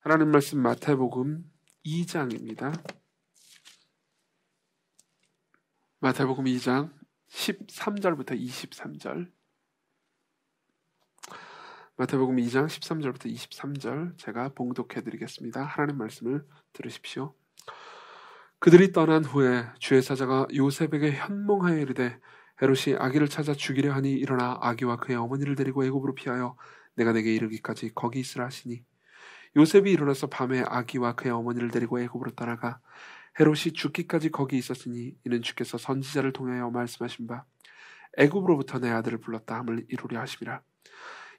하나님 말씀 마태복음 2장입니다. 마태복음 2장 13절부터 23절. 마태복음 2장 13절부터 23절 제가 봉독해 드리겠습니다. 하나님 말씀을 들으십시오. 그들이 떠난 후에 주의 사자가 요셉에게 현몽하여 이르되 헤롯이 아기를 찾아 죽이려 하니 일어나 아기와 그의 어머니를 데리고 애굽으로 피하여 내가 내게 이르기까지 거기 있으라 하시니 요셉이 일어나서 밤에 아기와 그의 어머니를 데리고 애굽으로 떠나가 헤롯이 죽기까지 거기 있었으니 이는 주께서 선지자를 통하여 말씀하신 바 애굽으로부터 내 아들을 불렀다 함을 이루려 하심이라.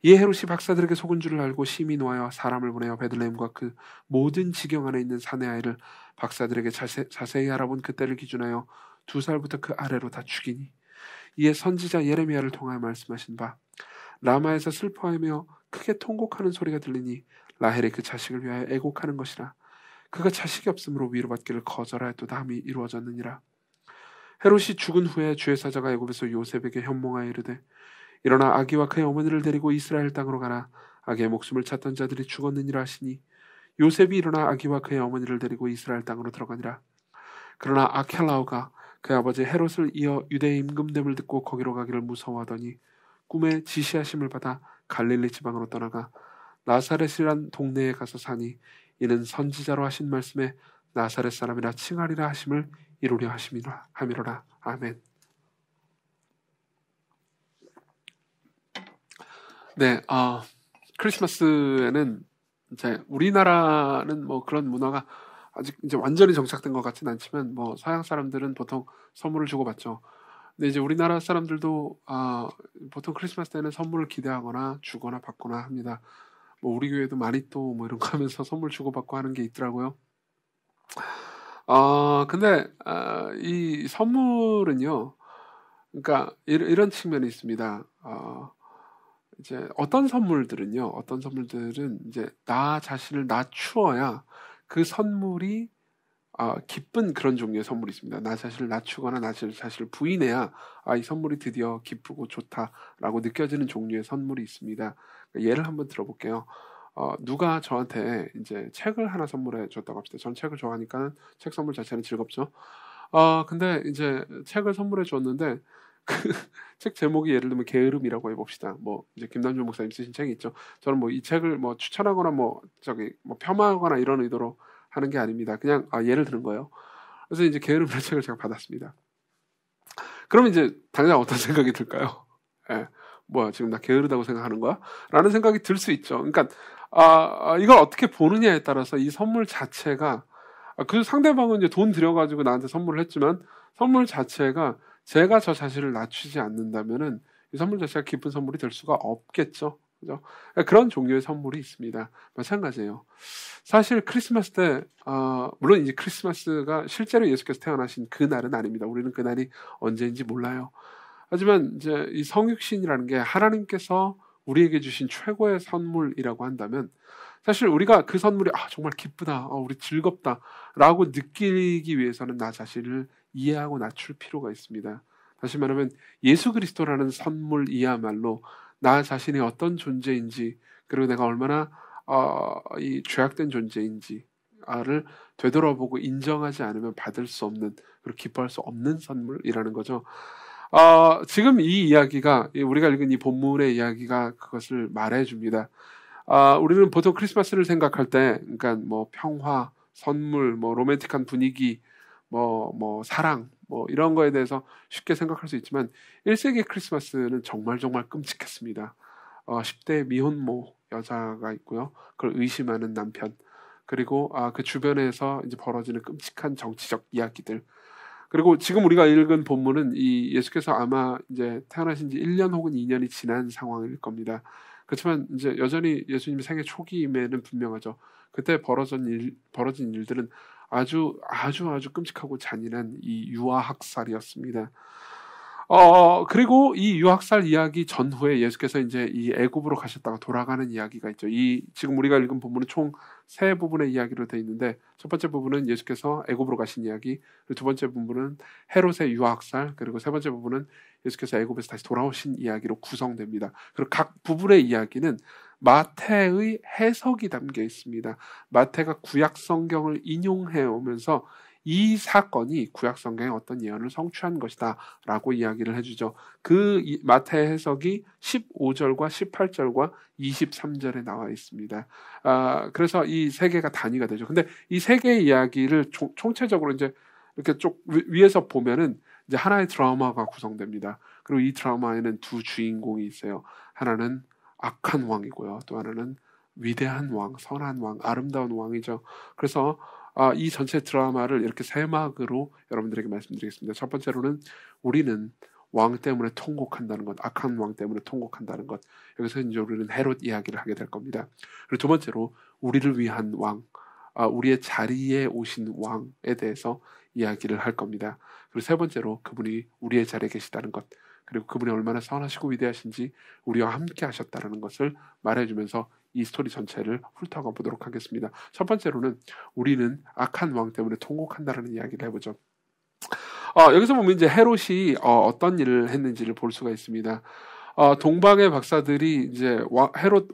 이에 헤롯이 박사들에게 속은 줄을 알고 심히 노하여 사람을 보내어 베들레헴과 그 모든 지경 안에 있는 사내 아이를 박사들에게 자세히 알아본 그때를 기준하여 2살부터 그 아래로 다 죽이니 이에 선지자 예레미야를 통하여 말씀하신 바 라마에서 슬퍼하며 크게 통곡하는 소리가 들리니 라헬이 그 자식을 위하여 애곡하는 것이라. 그가 자식이 없으므로 위로받기를 거절하였도다 함이 이루어졌느니라. 헤롯이 죽은 후에 주의 사자가 애굽에서 요셉에게 현몽하여 이르되 일어나 아기와 그의 어머니를 데리고 이스라엘 땅으로 가라. 아기의 목숨을 찾던 자들이 죽었느니라 하시니 요셉이 일어나 아기와 그의 어머니를 데리고 이스라엘 땅으로 들어가니라. 그러나 아켈라오가 그 아버지 헤롯을 이어 유대의 임금됨을 듣고 거기로 가기를 무서워하더니 꿈에 지시하심을 받아 갈릴리 지방으로 떠나가 나사렛이란 동네에 가서 사니 이는 선지자로 하신 말씀에 나사렛 사람이라 칭하리라 하심을 이루려 함이로라. 아멘. 네, 크리스마스에는 이제 우리나라는 뭐 그런 문화가 아직 이제 완전히 정착된 것 같지는 않지만 뭐 서양 사람들은 보통 선물을 주고받죠. 근데 이제 우리나라 사람들도 보통 크리스마스 때는 선물을 기대하거나 주거나 받거나 합니다. 뭐 우리 교회도 마니또 뭐 이런 거 하면서 선물 주고받고 하는 게 있더라고요. 근데 이 선물은요, 그러니까 이런 측면이 있습니다. 이제 어떤 선물들은 이제 나 자신을 낮추어야 그 선물이 기쁜 그런 종류의 선물이 있습니다. 나 자신을 낮추거나 나 자신을 부인해야 이 선물이 드디어 기쁘고 좋다라고 느껴지는 종류의 선물이 있습니다. 예를 한번 들어볼게요. 누가 저한테 이제 책을 하나 선물해 줬다고 합시다. 전 책을 좋아하니까 책 선물 자체는 즐겁죠. 근데 이제 책을 선물해 줬는데 그 책 제목이 예를 들면 게으름이라고 해봅시다. 뭐 이제 김남준 목사님 쓰신 책이 있죠. 저는 뭐 이 책을 뭐 추천하거나 뭐 폄하하거나 이런 의도로 하는 게 아닙니다. 그냥 예를 드는 거예요. 그래서 이제 게으름이라는 책을 제가 받았습니다. 그러면 이제 당장 어떤 생각이 들까요? 뭐야 지금 나 게으르다고 생각하는 거야? 라는 생각이 들 수 있죠. 그러니까 이걸 어떻게 보느냐에 따라서 이 선물 자체가 그 상대방은 이제 돈 들여가지고 나한테 선물을 했지만 선물 자체가 제가 저 자신을 낮추지 않는다면은 이 선물 자체가 기쁜 선물이 될 수가 없겠죠. 그죠? 그런 종류의 선물이 있습니다. 마찬가지예요. 사실 크리스마스 때 물론 이제 크리스마스가 실제로 예수께서 태어나신 그 날은 아닙니다. 우리는 그 날이 언제인지 몰라요. 하지만 이제 이 성육신이라는 게 하나님께서 우리에게 주신 최고의 선물이라고 한다면 사실 우리가 그 선물이 정말 기쁘다, 우리 즐겁다라고 느끼기 위해서는 나 자신을 이해하고 낮출 필요가 있습니다. 다시 말하면 예수 그리스도라는 선물이야말로 나 자신이 어떤 존재인지 그리고 내가 얼마나 이 죄악된 존재인지를 되돌아보고 인정하지 않으면 받을 수 없는 그리고 기뻐할 수 없는 선물이라는 거죠. 지금 이 이야기가 우리가 읽은 이 본문의 이야기가 그것을 말해줍니다. 우리는 보통 크리스마스를 생각할 때, 그러니까 뭐 평화, 선물, 뭐 로맨틱한 분위기, 뭐 사랑, 뭐 이런 거에 대해서 쉽게 생각할 수 있지만 1세기 크리스마스는 정말 끔찍했습니다. 10대 미혼모 여자가 있고요. 그걸 의심하는 남편, 그리고 그 주변에서 이제 벌어지는 끔찍한 정치적 이야기들. 그리고 지금 우리가 읽은 본문은 이 예수께서 아마 이제 태어나신 지 1년 혹은 2년이 지난 상황일 겁니다. 그렇지만 이제 여전히 예수님의 생애 초기임에는 분명하죠. 그때 벌어진 일들은 아주 끔찍하고 잔인한 이 유아학살이었습니다. 그리고 이 유학살 이야기 전후에 예수께서 이제 이 애굽으로 가셨다가 돌아가는 이야기가 있죠. 지금 우리가 읽은 부분은 총 3부분의 이야기로 되어 있는데 첫 번째 부분은 예수께서 애굽으로 가신 이야기, 그리고 두 번째 부분은 헤롯의 유학살, 그리고 세 번째 부분은 예수께서 애굽에서 다시 돌아오신 이야기로 구성됩니다. 그리고 각 부분의 이야기는 마태의 해석이 담겨 있습니다. 마태가 구약 성경을 인용해 오면서 이 사건이 구약 성경의 어떤 예언을 성취한 것이다 라고 이야기를 해주죠. 그 마태의 해석이 15절과 18절과 23절에 나와 있습니다. 그래서 이 세 개가 단위가 되죠. 근데 이 세 개의 이야기를 총체적으로 이제 이렇게 쭉 위에서 보면은 이제 하나의 드라마가 구성됩니다. 그리고 이 드라마에는 두 주인공이 있어요. 하나는 악한 왕이고요. 또 하나는 위대한 왕, 선한 왕, 아름다운 왕이죠. 그래서 이 전체 드라마를 이렇게 세 막으로 여러분들에게 말씀드리겠습니다. 첫 번째로는 우리는 왕 때문에 통곡한다는 것, 악한 왕 때문에 통곡한다는 것. 여기서 이제 우리는 헤롯 이야기를 하게 될 겁니다. 그리고 두 번째로 우리를 위한 왕, 우리의 자리에 오신 왕에 대해서 이야기를 할 겁니다. 그리고 세 번째로 그분이 우리의 자리에 계시다는 것, 그리고 그분이 얼마나 선하시고 위대하신지 우리와 함께 하셨다는 것을 말해주면서 이 스토리 전체를 훑어가 보도록 하겠습니다. 첫 번째로는 우리는 악한 왕 때문에 통곡한다는 이야기를 해보죠. 여기서 보면 이제 헤롯이 어떤 일을 했는지를 볼 수가 있습니다. 동방의 박사들이 이제 헤롯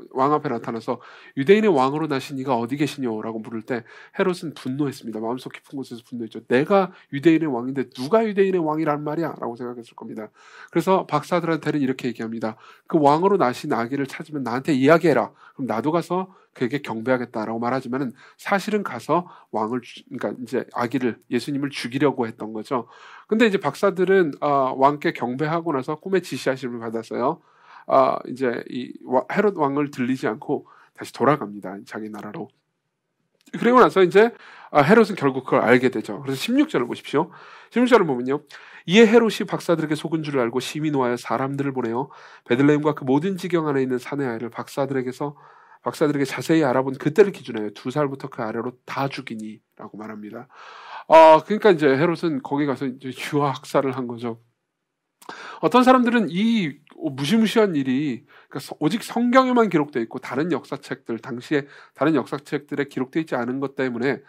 왕 앞에 나타나서 유대인의 왕으로 나신 이가 어디 계시냐라고 물을 때 헤롯은 분노했습니다. 마음속 깊은 곳에서 분노했죠. 내가 유대인의 왕인데 누가 유대인의 왕이란 말이야? 라고 생각했을 겁니다. 그래서 박사들한테는 이렇게 얘기합니다. 그 왕으로 나신 아기를 찾으면 나한테 이야기해라. 그럼 나도 가서 그에게 경배하겠다라고 말하지만은 사실은 가서 그러니까 이제 아기를 예수님을 죽이려고 했던 거죠. 근데 이제 박사들은 왕께 경배하고 나서 꿈에 지시하심을 받았어요. 이제 이 헤롯 왕을 들리지 않고 다시 돌아갑니다. 자기 나라로. 그리고 나서 이제 헤롯은 결국 그걸 알게 되죠. 그래서 16절을 보십시오. 16절을 보면요. 이에 헤롯이 박사들에게 속은 줄을 알고 심히 노하여 사람들을 보내어 베들레헴과 그 모든 지경 안에 있는 사내 아이를 박사들에게 자세히 알아본 그때를 기준하여 2살부터 그 아래로 다 죽이니라고 말합니다. 그러니까 이제 헤롯은 거기 가서 이제 유아학살을 한 거죠. 어떤 사람들은 이 무시무시한 일이 그러니까 오직 성경에만 기록되어 있고 당시에 다른 역사책들에 기록되어 있지 않은 것 때문에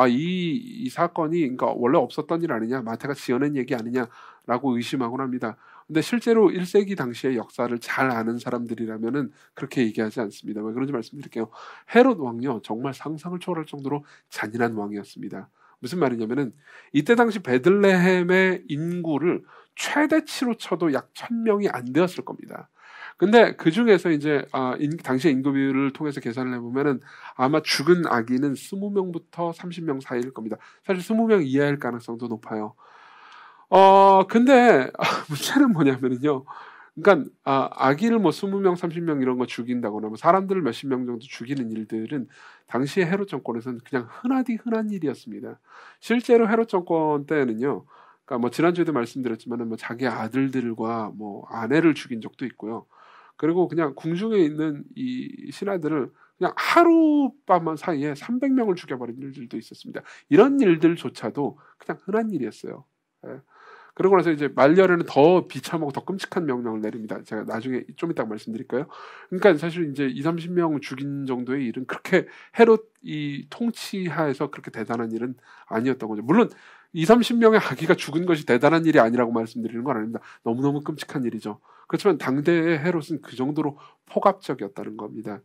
이 사건이 그러니까 원래 없었던 일 아니냐, 마태가 지어낸 얘기 아니냐라고 의심하곤 합니다. 근데 실제로 1세기 당시의 역사를 잘 아는 사람들이라면은 그렇게 얘기하지 않습니다. 왜 그런지 말씀드릴게요. 헤롯 왕요 정말 상상을 초월할 정도로 잔인한 왕이었습니다. 무슨 말이냐면은 이때 당시 베들레헴의 인구를 최대치로 쳐도 약 1000명이 안 되었을 겁니다. 근데 그 중에서 이제 당시의 인구 비율을 통해서 계산을 해보면은 아마 죽은 아기는 20명부터 30명 사이일 겁니다. 사실 20명 이하일 가능성도 높아요. 근데 문제는 뭐냐면은요. 그러니까 아기를 뭐 20명, 30명 이런 거 죽인다거나 뭐 사람들을 몇십 명 정도 죽이는 일들은 당시의 헤롯 정권에서는 그냥 흔한 일이었습니다. 실제로 헤롯 정권 때는요. 그러니까 뭐 지난주에도 말씀드렸지만은 뭐 자기 아들들과 뭐 아내를 죽인 적도 있고요. 그리고 그냥 궁중에 있는 이 신하들을 그냥 하룻밤 사이에 300명을 죽여버린 일들도 있었습니다. 이런 일들조차도 그냥 흔한 일이었어요. 예. 그러고 나서 이제 말년에는 더 비참하고 더 끔찍한 명령을 내립니다. 제가 나중에 좀 이따 말씀드릴까요? 그러니까 사실 이제 20-30명 죽인 정도의 일은 그렇게 헤롯 이 통치하에서 그렇게 대단한 일은 아니었던 거죠. 물론 20-30명의 아기가 죽은 것이 대단한 일이 아니라고 말씀드리는 건 아닙니다. 너무너무 끔찍한 일이죠. 그렇지만 당대의 헤롯은 그 정도로 폭압적이었다는 겁니다.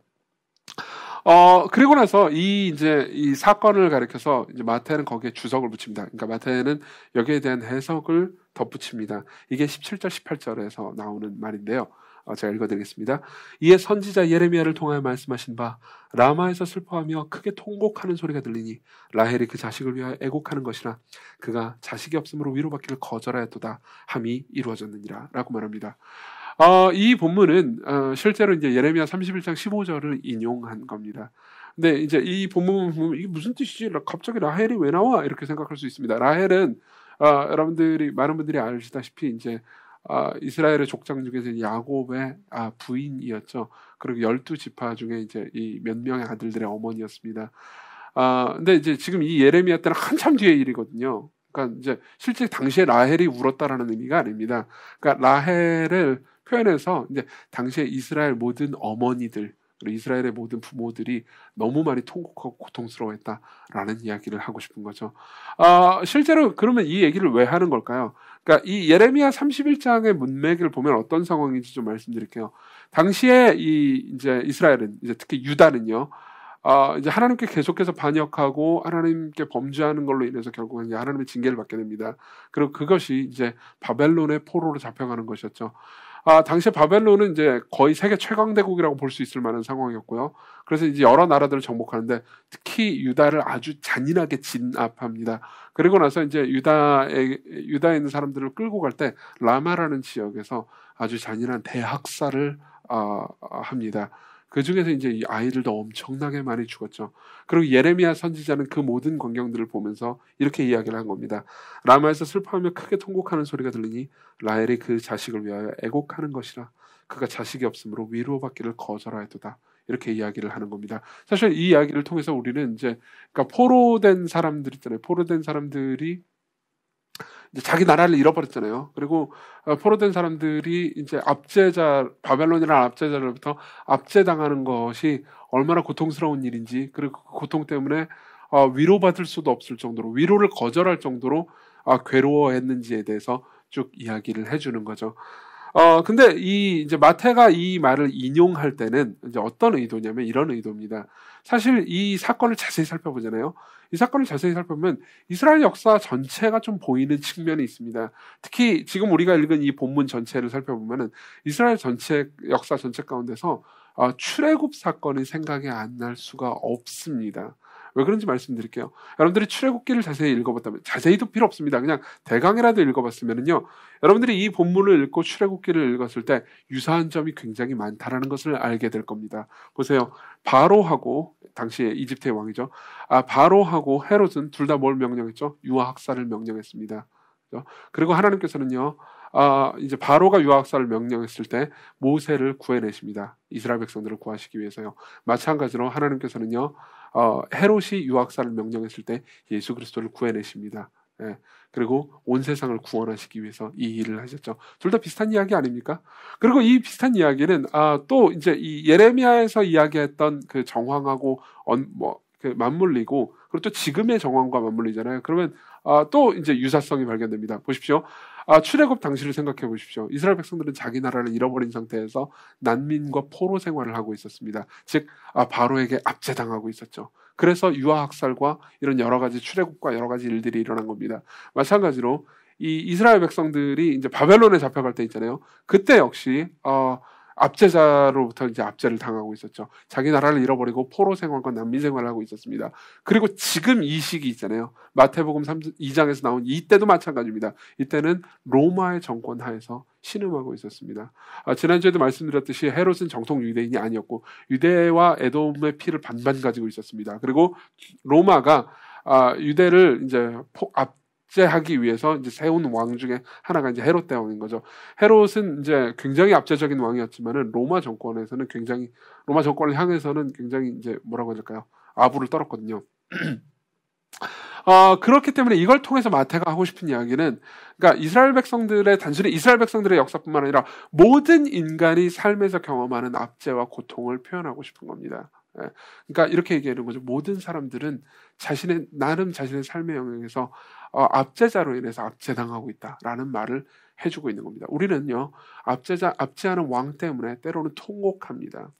그리고 나서 이 사건을 가리켜서 이제 마태는 거기에 주석을 붙입니다. 그러니까 마태는 여기에 대한 해석을 덧붙입니다. 이게 17절, 18절에서 나오는 말인데요. 제가 읽어드리겠습니다. 이에 선지자 예레미야를 통하여 말씀하신 바 라마에서 슬퍼하며 크게 통곡하는 소리가 들리니 라헬이 그 자식을 위하여 애곡하는 것이라 그가 자식이 없으므로 위로받기를 거절하였도다 함이 이루어졌느니라 라고 말합니다. 이 본문은 실제로 이제 예레미야 31장 15절을 인용한 겁니다. 근데 이제 이 본문 보면 이게 무슨 뜻이지? 갑자기 라헬이 왜 나와? 이렇게 생각할 수 있습니다. 라헬은 많은 분들이 아시다시피 이제 이스라엘의 족장 중에서 야곱의 부인이었죠. 그리고 12지파 중에 이제 이 몇 명의 아들들의 어머니였습니다. 근데 이제 지금 이 예레미야 때는 한참 뒤의 일이거든요. 그러니까 이제 실제 당시에 라헬이 울었다라는 의미가 아닙니다. 그러니까 라헬을 표현해서 이제 당시에 이스라엘 모든 어머니들, 그리고 이스라엘의 모든 부모들이 너무 많이 통곡하고 고통스러워했다라는 이야기를 하고 싶은 거죠. 실제로 그러면 이 얘기를 왜 하는 걸까요? 그러니까 이 예레미야 31장의 문맥을 보면 어떤 상황인지 좀 말씀드릴게요. 당시에 이제 이스라엘은, 이제 특히 유다는요, 이제 하나님께 계속해서 반역하고 하나님께 범죄하는 걸로 인해서 결국은 이제 하나님의 징계를 받게 됩니다. 그리고 그것이 이제 바벨론의 포로로 잡혀가는 것이었죠. 당시에 바벨론은 이제 거의 세계 최강대국이라고 볼 수 있을 만한 상황이었고요. 그래서 이제 여러 나라들을 정복하는데 특히 유다를 아주 잔인하게 진압합니다. 그리고 나서 이제 유다에 있는 사람들을 끌고 갈 때 라마라는 지역에서 아주 잔인한 대학살을 합니다. 그 중에서 이제 이 아이들도 엄청나게 많이 죽었죠. 그리고 예레미야 선지자는 그 모든 광경들을 보면서 이렇게 이야기를 한 겁니다. 라마에서 슬퍼하며 크게 통곡하는 소리가 들리니 라헬이 그 자식을 위하여 애곡하는 것이라. 그가 자식이 없으므로 위로받기를 거절하였도다. 이렇게 이야기를 하는 겁니다. 사실 이 이야기를 통해서 우리는 이제, 그러니까 포로된 사람들 있잖아요. 포로된 사람들이 이제 자기 나라를 잃어버렸잖아요. 그리고 포로된 사람들이 이제 바벨론이라는 압제자로부터 압제당하는 것이 얼마나 고통스러운 일인지, 그리고 그 고통 때문에 위로받을 수도 없을 정도로, 위로를 거절할 정도로 괴로워했는지에 대해서 쭉 이야기를 해주는 거죠. 근데 이제 마태가 이 말을 인용할 때는 이제 어떤 의도냐면 이런 의도입니다. 사실 이 사건을 자세히 살펴보잖아요. 이 사건을 자세히 살펴보면 이스라엘 역사 전체가 좀 보이는 측면이 있습니다. 특히 지금 우리가 읽은 이 본문 전체를 살펴보면은 이스라엘 전체 역사 전체 가운데서 출애굽 사건이 생각이 안 날 수가 없습니다. 왜 그런지 말씀드릴게요. 여러분들이 출애굽기를 자세히 읽어봤다면, 자세히도 필요 없습니다. 그냥 대강이라도 읽어봤으면은요, 여러분들이 이 본문을 읽고 출애굽기를 읽었을 때 유사한 점이 굉장히 많다라는 것을 알게 될 겁니다. 보세요. 바로하고, 당시에 이집트의 왕이죠. 바로하고 헤롯은 둘 다 뭘 명령했죠? 유아학살을 명령했습니다. 그리고 하나님께서는요, 이제 바로가 유아학살을 명령했을 때 모세를 구해내십니다. 이스라엘 백성들을 구하시기 위해서요. 마찬가지로 하나님께서는요, 헤롯이 유학살을 명령했을 때 예수 그리스도를 구해내십니다. 예. 그리고 온 세상을 구원하시기 위해서 이 일을 하셨죠. 둘 다 비슷한 이야기 아닙니까? 그리고 이 비슷한 이야기는 또 이제 이 예레미야에서 이야기했던 그 정황하고 맞물리고, 그리고 또 지금의 정황과 맞물리잖아요. 그러면 또 이제 유사성이 발견됩니다. 보십시오. 출애굽 당시를 생각해 보십시오. 이스라엘 백성들은 자기 나라를 잃어버린 상태에서 난민과 포로 생활을 하고 있었습니다. 즉 바로에게 압제당하고 있었죠. 그래서 유아학살과 이런 여러 가지 출애굽과 여러 가지 일들이 일어난 겁니다. 마찬가지로 이 이스라엘 백성들이 이제 바벨론에 잡혀갈 때 있잖아요. 그때 역시 압제자로부터 이제 압제를 당하고 있었죠. 자기 나라를 잃어버리고 포로 생활과 난민 생활을 하고 있었습니다. 그리고 지금 이 시기 있잖아요. 마태복음 2장에서 나온 이때도 마찬가지입니다. 이때는 로마의 정권 하에서 신음하고 있었습니다. 지난주에도 말씀드렸듯이 헤롯은 정통 유대인이 아니었고 유대와 에돔의 피를 반반 가지고 있었습니다. 그리고 로마가 유대를 이제 압제하기 위해서 이제 세운 왕 중에 하나가 이제 헤롯 대왕인 거죠. 헤롯은 이제 굉장히 압제적인 왕이었지만은 로마 정권을 향해서는 굉장히 이제 뭐라고 해야 될까요? 아부를 떨었거든요. 그렇기 때문에 이걸 통해서 마태가 하고 싶은 이야기는, 그러니까 단순히 이스라엘 백성들의 역사뿐만 아니라 모든 인간이 삶에서 경험하는 압제와 고통을 표현하고 싶은 겁니다. 그러니까 이렇게 얘기하는 거죠. 모든 사람들은 자신의 삶의 영역에서 압제자로 인해서 압제당하고 있다라는 말을 해주고 있는 겁니다. 우리는요, 압제하는 왕 때문에 때로는 통곡합니다.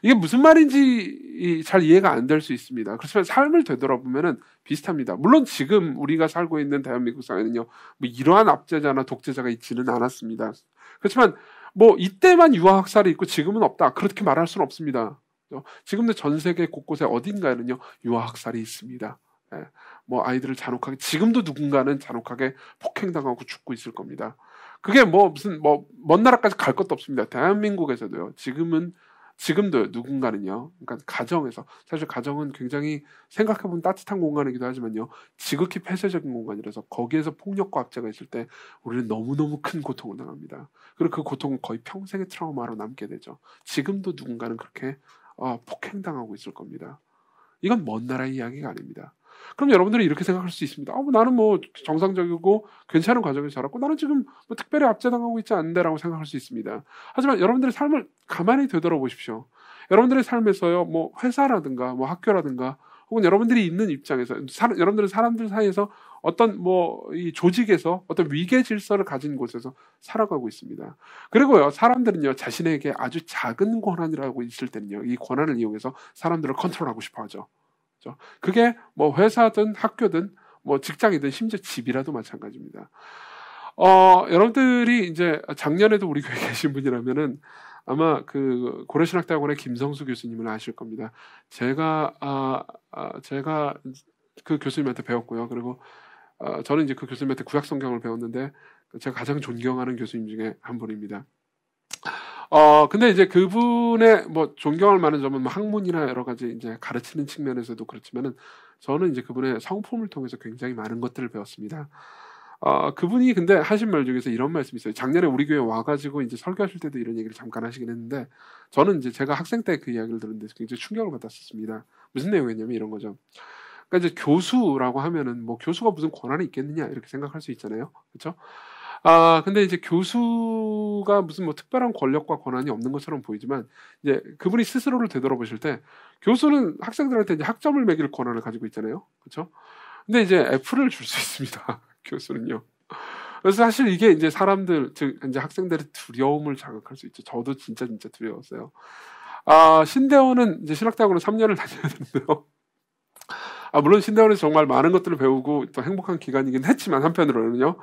이게 무슨 말인지 잘 이해가 안 될 수 있습니다. 그렇지만 삶을 되돌아보면은 비슷합니다. 물론 지금 우리가 살고 있는 대한민국 사회는요, 뭐 이러한 압제자나 독재자가 있지는 않았습니다. 그렇지만 뭐 이때만 유아학살이 있고 지금은 없다, 그렇게 말할 수는 없습니다. 지금도 전 세계 곳곳에 어딘가에는요 유아학살이 있습니다. 뭐 아이들을 지금도 누군가는 잔혹하게 폭행당하고 죽고 있을 겁니다. 그게 무슨 먼 나라까지 갈 것도 없습니다. 대한민국에서도요. 지금도 누군가는요. 그러니까 가정에서, 사실 가정은 굉장히 생각해보면 따뜻한 공간이기도 하지만요, 지극히 폐쇄적인 공간이라서 거기에서 폭력과 압제가 있을 때 우리는 너무너무 큰 고통을 당합니다. 그리고 그 고통은 거의 평생의 트라우마로 남게 되죠. 지금도 누군가는 그렇게 폭행당하고 있을 겁니다. 이건 먼 나라의 이야기가 아닙니다. 그럼 여러분들이 이렇게 생각할 수 있습니다. 나는 정상적이고 괜찮은 과정에서 자랐고 나는 지금 특별히 압제당하고 있지 않은데라고 생각할 수 있습니다. 하지만 여러분들의 삶을 가만히 되돌아보십시오. 여러분들의 삶에서요, 뭐 회사라든가 뭐 학교라든가 혹은 여러분들이 있는 입장에서 여러분들은 사람들 사이에서 어떤 뭐 이 조직에서 어떤 위계 질서를 가진 곳에서 살아가고 있습니다. 그리고요, 사람들은요, 자신에게 아주 작은 권한이라고 있을 때는요, 이 권한을 이용해서 사람들을 컨트롤하고 싶어 하죠. 그렇죠? 그게 뭐 회사든 학교든 뭐 직장이든 심지어 집이라도 마찬가지입니다. 여러분들이 이제 작년에도 우리 교회에 계신 분이라면은 아마 그 고려신학대학원의 김성수 교수님을 아실 겁니다. 제가 그 교수님한테 배웠고요. 그리고 저는 이제 그 교수님한테 구약성경을 배웠는데 제가 가장 존경하는 교수님 중에 한 분입니다. 근데 이제 그분의 뭐 존경할 만한 점은 뭐 학문이나 여러 가지 이제 가르치는 측면에서도 그렇지만은 저는 이제 그분의 성품을 통해서 굉장히 많은 것들을 배웠습니다. 그분이 근데 하신 말 중에서 이런 말씀이 있어요. 작년에 우리 교회 와가지고 이제 설교하실 때도 이런 얘기를 잠깐 하시긴 했는데, 저는 이제 제가 학생 때 그 이야기를 들었는데 굉장히 충격을 받았었습니다. 무슨 내용이었냐면 이런 거죠. 그러니까 이제 교수라고 하면은 뭐 교수가 무슨 권한이 있겠느냐 이렇게 생각할 수 있잖아요. 그렇죠? 근데 이제 교수가 무슨 뭐 특별한 권력과 권한이 없는 것처럼 보이지만, 이제 그분이 스스로를 되돌아보실 때 교수는 학생들한테 이제 학점을 매길 권한을 가지고 있잖아요. 그렇죠? 근데 이제 F를 줄 수 있습니다. 교수는요. 그래서 사실 이게 이제 사람들, 즉 이제 학생들의 두려움을 자극할 수 있죠. 저도 진짜 두려웠어요. 신대원은 이제 신학대학원을 3년을 다녀야 되는데요. 물론 신대원에서 정말 많은 것들을 배우고 또 행복한 기간이긴 했지만, 한편으로는요.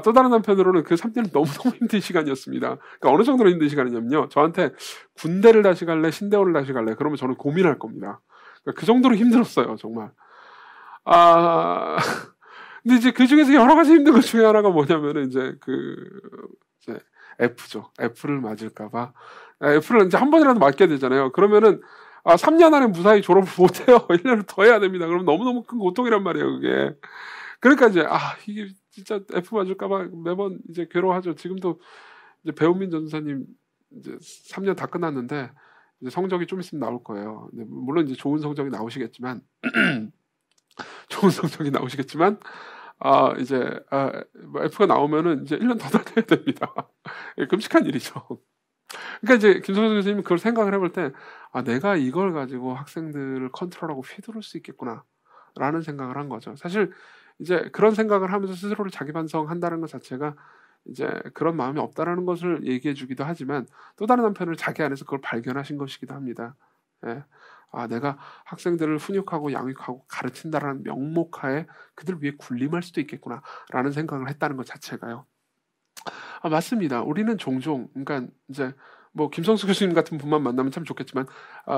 또 다른 한편으로는 그 3년은 너무너무 힘든 시간이었습니다. 그러니까 어느 정도로 힘든 시간이냐면요, 저한테 군대를 다시 갈래, 신대원을 다시 갈래, 그러면 저는 고민할 겁니다. 그러니까 그 정도로 힘들었어요, 정말. 근데 이제 그 중에서 여러 가지 힘든 것 중에 하나가 뭐냐면은 이제 이제 F죠. F를 맞을까봐. F를 이제 한 번이라도 맞게 되잖아요. 그러면은 3년 안에 무사히 졸업을 못해요. 1년을 더 해야 됩니다. 그럼 너무너무 큰 고통이란 말이에요, 그게. 그러니까 이제 이게 진짜 F 맞을까봐 매번 이제 괴로워하죠. 지금도 이제 배우민 전사님 이제 3년 다 끝났는데 이제 성적이 좀 있으면 나올 거예요. 근데 물론 이제 좋은 성적이 나오시겠지만 이제 F가 나오면은 이제 1년 더 다녀야 됩니다. 끔찍한 일이죠. 그러니까 이제 김성수 교수님이 그걸 생각을 해볼 때, 내가 이걸 가지고 학생들을 컨트롤하고 휘두를 수 있겠구나라는 생각을 한 거죠. 사실 이제 그런 생각을 하면서 스스로를 자기 반성한다는 것 자체가 이제 그런 마음이 없다라는 것을 얘기해주기도 하지만, 또 다른 한편으로 자기 안에서 그걸 발견하신 것이기도 합니다. 예. 내가 학생들을 훈육하고 양육하고 가르친다라는 명목하에 그들 위해 군림할 수도 있겠구나라는 생각을 했다는 것 자체가요. 맞습니다. 우리는 종종, 그러니까 이제 뭐 김성수 교수님 같은 분만 만나면 참 좋겠지만,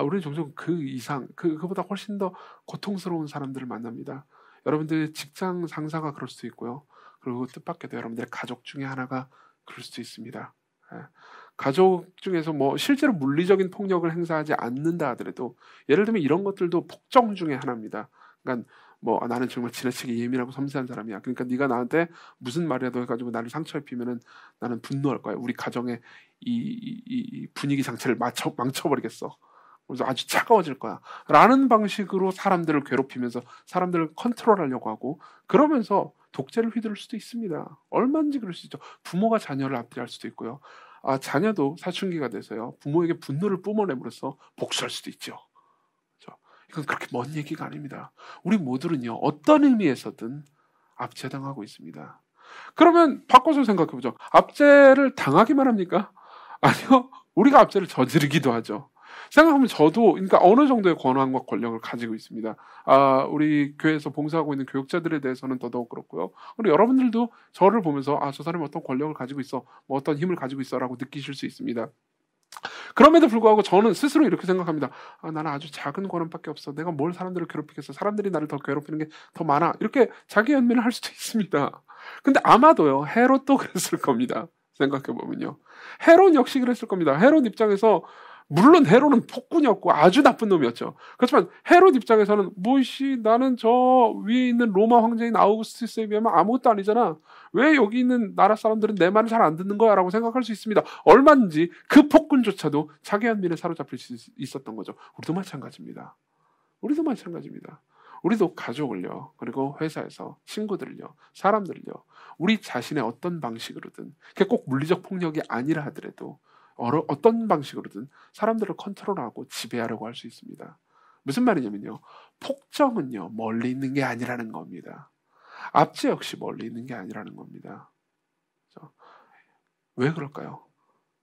우리는 종종 그 이상, 그보다 훨씬 더 고통스러운 사람들을 만납니다. 여러분들의 직장 상사가 그럴 수도 있고요. 그리고 뜻밖에도 여러분들의 가족 중에 하나가 그럴 수도 있습니다. 예. 가족 중에서 뭐 실제로 물리적인 폭력을 행사하지 않는다 하더라도, 예를 들면 이런 것들도 폭정 중에 하나입니다. 그러니까 뭐 나는 정말 지나치게 예민하고 섬세한 사람이야. 그러니까 네가 나한테 무슨 말이라도 해가지고 나를 상처 입히면은 나는 분노할 거야. 우리 가정의 이 분위기 장치를 망쳐버리겠어. 그래서 아주 차가워질 거야. 라는 방식으로 사람들을 괴롭히면서 사람들을 컨트롤하려고 하고, 그러면서 독재를 휘두를 수도 있습니다. 얼마든지 그럴 수 있죠. 부모가 자녀를 앞뒤할 수도 있고요. 자녀도 사춘기가 돼서요, 부모에게 분노를 뿜어내버려서 복수할 수도 있죠. 그렇죠? 이건 그렇게 먼 얘기가 아닙니다. 우리 모두는요, 어떤 의미에서든 압제당하고 있습니다. 그러면 바꿔서 생각해보죠. 압제를 당하기만 합니까? 아니요. 우리가 압제를 저지르기도 하죠. 생각하면 저도, 그러니까 어느 정도의 권한과 권력을 가지고 있습니다. 우리 교회에서 봉사하고 있는 교육자들에 대해서는 더더욱 그렇고요. 그리고 여러분들도 저를 보면서 저 사람이 어떤 권력을 가지고 있어, 뭐 어떤 힘을 가지고 있어라고 느끼실 수 있습니다. 그럼에도 불구하고 저는 스스로 이렇게 생각합니다. 나는 아주 작은 권한밖에 없어. 내가 뭘 사람들을 괴롭히겠어. 사람들이 나를 더 괴롭히는 게 더 많아. 이렇게 자기 연민을 할 수도 있습니다. 근데 아마도요, 헤롯도 그랬을 겁니다. 생각해보면요. 헤롯 역시 그랬을 겁니다. 헤롯 입장에서, 물론 헤롯은 폭군이었고 아주 나쁜 놈이었죠. 그렇지만 헤롯 입장에서는 나는 저 위에 있는 로마 황제인 아우구스투스에 비하면 아무것도 아니잖아. 왜 여기 있는 나라 사람들은 내 말을 잘 안 듣는 거야? 라고 생각할 수 있습니다. 얼마든지 그 폭군조차도 자기 연민에 사로잡힐 수 있었던 거죠. 우리도 마찬가지입니다. 우리도 가족을요, 그리고 회사에서 친구들을요, 사람들을요, 우리 자신의 어떤 방식으로든, 그게 꼭 물리적 폭력이 아니라 하더라도 어떤 방식으로든 사람들을 컨트롤하고 지배하려고 할 수 있습니다. 무슨 말이냐면요. 폭정은요, 멀리 있는 게 아니라는 겁니다. 압제 역시 멀리 있는 게 아니라는 겁니다. 왜 그럴까요?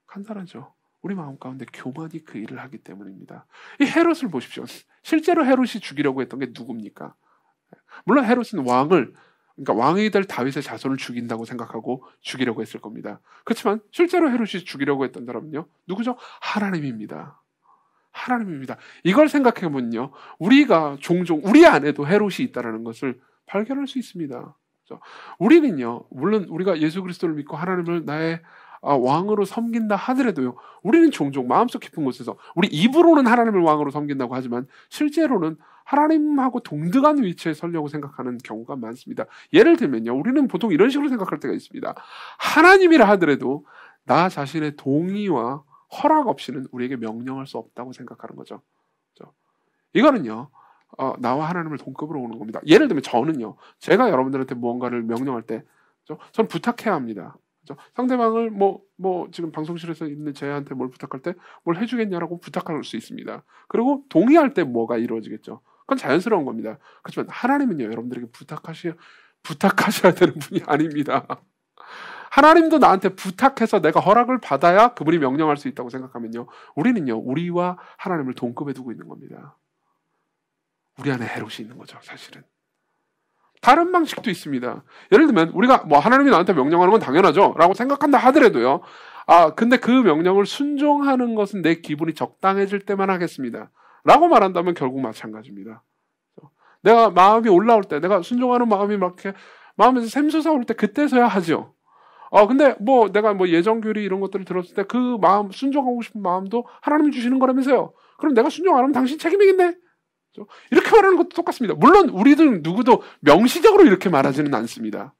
간단하죠. 우리 마음 가운데 교만이 그 일을 하기 때문입니다. 이 헤롯을 보십시오. 실제로 헤롯이 죽이려고 했던 게 누굽니까? 물론 헤롯은 그러니까 왕이 될 다윗의 자손을 죽인다고 생각하고 죽이려고 했을 겁니다. 그렇지만 실제로 헤롯이 죽이려고 했던 사람은요, 누구죠? 하나님입니다. 하나님입니다. 이걸 생각해보면요, 우리가 종종 우리 안에도 헤롯이 있다는 것을 발견할 수 있습니다. 우리는요, 물론 우리가 예수 그리스도를 믿고 하나님을 나의 왕으로 섬긴다 하더라도요, 우리는 종종 마음속 깊은 곳에서 우리 입으로는 하나님을 왕으로 섬긴다고 하지만 실제로는 하나님하고 동등한 위치에 서려고 생각하는 경우가 많습니다. 예를 들면요, 우리는 보통 이런 식으로 생각할 때가 있습니다. 하나님이라 하더라도 나 자신의 동의와 허락 없이는 우리에게 명령할 수 없다고 생각하는 거죠. 이거는요, 나와 하나님을 동급으로 오는 겁니다. 예를 들면 저는요, 제가 여러분들한테 무언가를 명령할 때 저는 부탁해야 합니다. 상대방을 지금 방송실에서 있는 제한테 뭘 부탁할 때 뭘 해주겠냐라고 부탁할 수 있습니다. 그리고 동의할 때 뭐가 이루어지겠죠. 그건 자연스러운 겁니다. 그렇지만 하나님은요, 여러분들에게 부탁하셔야 되는 분이 아닙니다. 하나님도 나한테 부탁해서 내가 허락을 받아야 그분이 명령할 수 있다고 생각하면요, 우리는요, 우리와 하나님을 동급에 두고 있는 겁니다. 우리 안에 헤롯이 있는 거죠, 사실은. 다른 방식도 있습니다. 예를 들면 우리가 하나님이 나한테 명령하는 건 당연하죠 라고 생각한다 하더라도요, 근데 그 명령을 순종하는 것은 내 기분이 적당해질 때만 하겠습니다 라고 말한다면 결국 마찬가지입니다. 내가 마음이 올라올 때, 내가 순종하는 마음이 막 이렇게 마음에서 샘솟아올 때, 그때서야 하죠. 근데 내가 예정교리 이런 것들을 들었을 때 그 마음, 순종하고 싶은 마음도 하나님이 주시는 거라면서요. 그럼 내가 순종 안 하면 당신 책임이겠네? 이렇게 말하는 것도 똑같습니다. 물론 우리들 누구도 명시적으로 이렇게 말하지는 않습니다.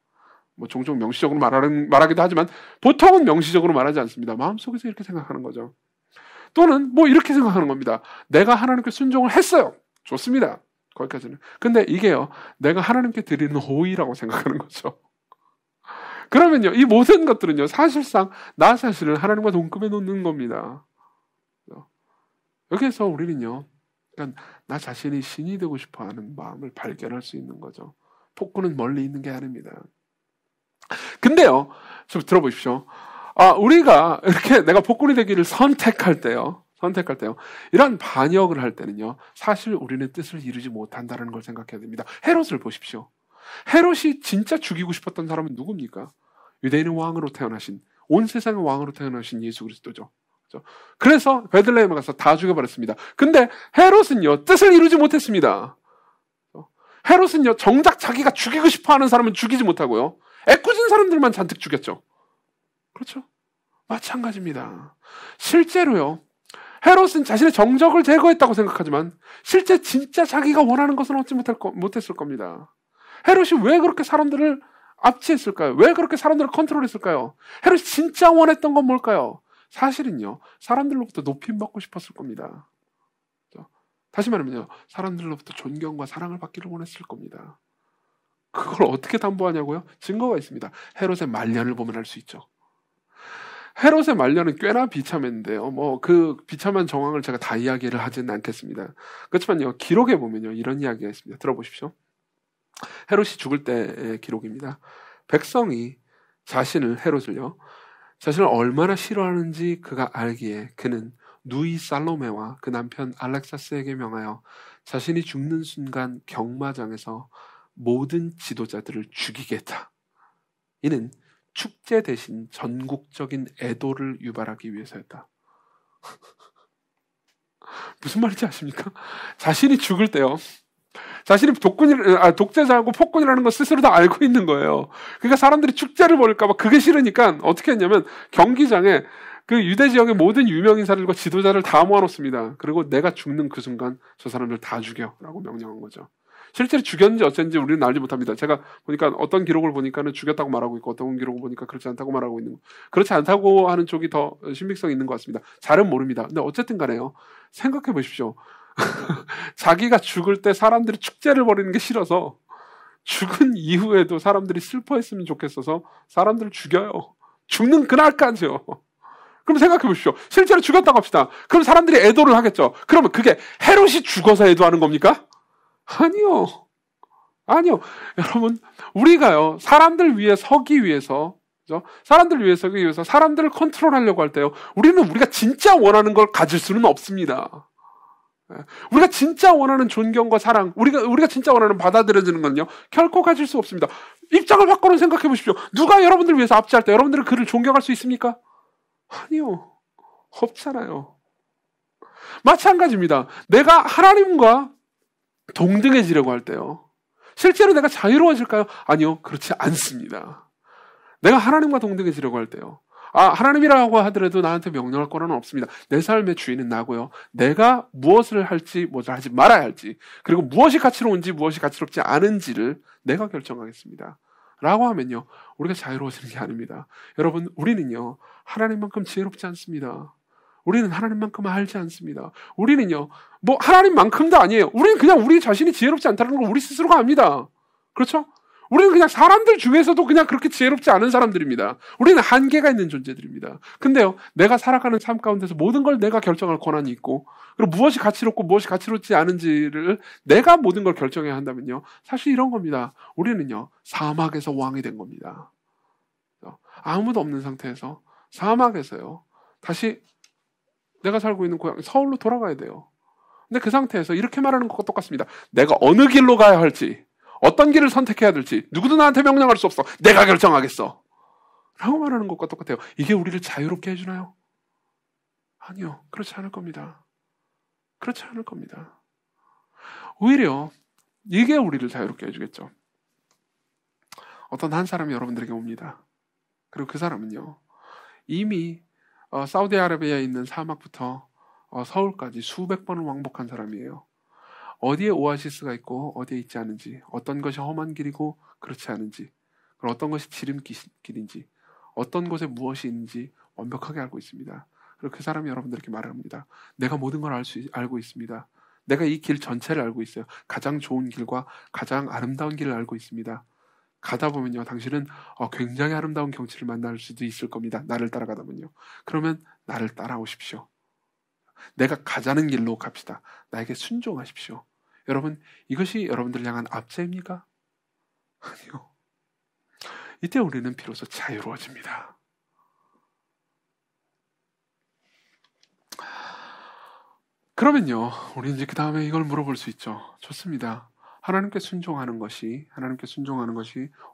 종종 명시적으로 말하기도 하지만 보통은 명시적으로 말하지 않습니다. 마음속에서 이렇게 생각하는 거죠. 또는 이렇게 생각하는 겁니다. 내가 하나님께 순종을 했어요. 좋습니다. 거기까지는. 근데 이게요, 내가 하나님께 드리는 호의라고 생각하는 거죠. 그러면요, 이 모든 것들은요, 사실상 나 자신을 하나님과 동급에 놓는 겁니다. 여기에서 우리는요, 그러니까 나 자신이 신이 되고 싶어하는 마음을 발견할 수 있는 거죠. 폭군은 멀리 있는 게 아닙니다. 근데요, 좀 들어보십시오. 우리가 이렇게 내가 폭군이 되기를 선택할 때요, 이런 반역을 할 때는요, 사실 우리는 뜻을 이루지 못한다는 걸 생각해야 됩니다. 헤롯을 보십시오. 헤롯이 진짜 죽이고 싶었던 사람은 누굽니까? 유대인의 왕으로 태어나신, 온 세상의 왕으로 태어나신 예수 그리스도죠. 그래서 베들레헴에 가서 다 죽여버렸습니다. 근데 헤롯은요, 뜻을 이루지 못했습니다. 헤롯은요, 정작 자기가 죽이고 싶어하는 사람은 죽이지 못하고요, 애꿎은 사람들만 잔뜩 죽였죠. 그렇죠? 마찬가지입니다. 실제로요, 헤롯은 자신의 정적을 제거했다고 생각하지만 실제 진짜 자기가 원하는 것은 얻지 못했을 겁니다. 헤롯이 왜 그렇게 사람들을 압제했을까요? 왜 그렇게 사람들을 컨트롤했을까요? 헤롯이 진짜 원했던 건 뭘까요? 사실은요, 사람들로부터 높임받고 싶었을 겁니다. 다시 말하면요, 사람들로부터 존경과 사랑을 받기를 원했을 겁니다. 그걸 어떻게 담보하냐고요? 증거가 있습니다. 헤롯의 말년을 보면 알 수 있죠. 헤롯의 말년은 꽤나 비참했는데요, 그 비참한 정황을 제가 다 이야기를 하지는 않겠습니다. 그렇지만요, 기록에 보면요, 이런 이야기가 있습니다. 들어보십시오. 헤롯이 죽을 때의 기록입니다. 백성이 헤롯을요, 자신을 얼마나 싫어하는지 그가 알기에 그는 누이 살로메와 그 남편 알렉사스에게 명하여 자신이 죽는 순간 경마장에서 모든 지도자들을 죽이겠다. 이는 축제 대신 전국적인 애도를 유발하기 위해서였다. 무슨 말인지 아십니까? 자신이 죽을 때요, 자신이 독재자하고 폭군이라는 걸 스스로 다 알고 있는 거예요. 그러니까 사람들이 축제를 벌일까봐 그게 싫으니까 어떻게 했냐면 경기장에 그 유대 지역의 모든 유명 인사들과 지도자를 다 모아놓습니다. 그리고 내가 죽는 그 순간 저 사람들 다 죽여라고 명령한 거죠. 실제로 죽였는지 어쩐지 우리는 알지 못합니다. 제가 보니까 어떤 기록을 보니까는 죽였다고 말하고 있고 어떤 기록을 보니까 그렇지 않다고 말하고 있는 거. 그렇지 않다고 하는 쪽이 더 신빙성이 있는 것 같습니다. 잘은 모릅니다. 근데 어쨌든 간에요, 생각해 보십시오. 자기가 죽을 때 사람들이 축제를 벌이는 게 싫어서 죽은 이후에도 사람들이 슬퍼했으면 좋겠어서 사람들을 죽여요. 죽는 그날까지요. 그럼 생각해 보십시오. 실제로 죽였다고 합시다. 그럼 사람들이 애도를 하겠죠. 그러면 그게 헤롯이 죽어서 애도하는 겁니까? 아니요. 아니요. 여러분, 우리가요, 사람들 위해 서기 위해서, 그죠? 사람들 위해 서기 위해서 사람들을 컨트롤하려고 할 때요, 우리가 진짜 원하는 걸 가질 수는 없습니다. 우리가 진짜 원하는 존경과 사랑, 우리가 진짜 원하는 받아들여지는 건요, 결코 가질 수 없습니다. 입장을 바꿔서 생각해 보십시오. 누가 여러분들 위해서 압제할 때 여러분들은 그를 존경할 수 있습니까? 아니요. 없잖아요. 마찬가지입니다. 내가 하나님과 동등해지려고 할 때요, 실제로 내가 자유로워질까요? 아니요. 그렇지 않습니다. 내가 하나님과 동등해지려고 할 때요, 하나님이라고 하더라도 나한테 명령할 거는 없습니다. 내 삶의 주인은 나고요, 내가 무엇을 할지 무엇을 하지 말아야 할지, 그리고 무엇이 가치로운지 무엇이 가치롭지 않은지를 내가 결정하겠습니다 라고 하면요, 우리가 자유로워지는 게 아닙니다. 여러분, 우리는요 하나님만큼 지혜롭지 않습니다. 우리는 하나님만큼 알지 않습니다. 우리는요 하나님만큼도 아니에요. 우리는 그냥 우리 자신이 지혜롭지 않다는 걸 우리 스스로가 압니다. 그렇죠? 우리는 그냥 사람들 중에서도 그냥 그렇게 지혜롭지 않은 사람들입니다. 우리는 한계가 있는 존재들입니다. 근데요, 내가 살아가는 삶 가운데서 모든 걸 내가 결정할 권한이 있고, 그리고 무엇이 가치롭고 무엇이 가치롭지 않은지를 내가 모든 걸 결정해야 한다면요, 사실 이런 겁니다. 우리는요 사막에서 왕이 된 겁니다. 아무도 없는 상태에서 사막에서요 다시 내가 살고 있는 고향 서울로 돌아가야 돼요. 근데 그 상태에서 이렇게 말하는 것과 똑같습니다. 내가 어느 길로 가야 할지, 어떤 길을 선택해야 될지 누구도 나한테 명령할 수 없어. 내가 결정하겠어 라고 말하는 것과 똑같아요. 이게 우리를 자유롭게 해주나요? 아니요. 그렇지 않을 겁니다. 그렇지 않을 겁니다. 오히려 이게 우리를 자유롭게 해주겠죠. 어떤 한 사람이 여러분들에게 옵니다. 그리고 그 사람은요 이미 사우디아라비아에 있는 사막부터 서울까지 수백 번을 왕복한 사람이에요. 어디에 오아시스가 있고 어디에 있지 않은지, 어떤 것이 험한 길이고 그렇지 않은지, 그리고 어떤 것이 지름길인지, 어떤 곳에 무엇이 있는지 완벽하게 알고 있습니다. 그리고 그 사람이 여러분들에게 말을 합니다. 내가 모든 걸 알고 있습니다. 내가 이 길 전체를 알고 있어요. 가장 좋은 길과 가장 아름다운 길을 알고 있습니다. 가다 보면요, 당신은 굉장히 아름다운 경치를 만날 수도 있을 겁니다. 나를 따라가다 보면요. 그러면 나를 따라오십시오. 내가 가자는 길로 갑시다. 나에게 순종하십시오. 여러분, 이것이 여러분들을 향한 압제입니까? 아니요. 이때 우리는 비로소 자유로워집니다. 그러면요, 우리 이제 그 다음에 이걸 물어볼 수 있죠. 좋습니다. 하나님께 순종하는 것이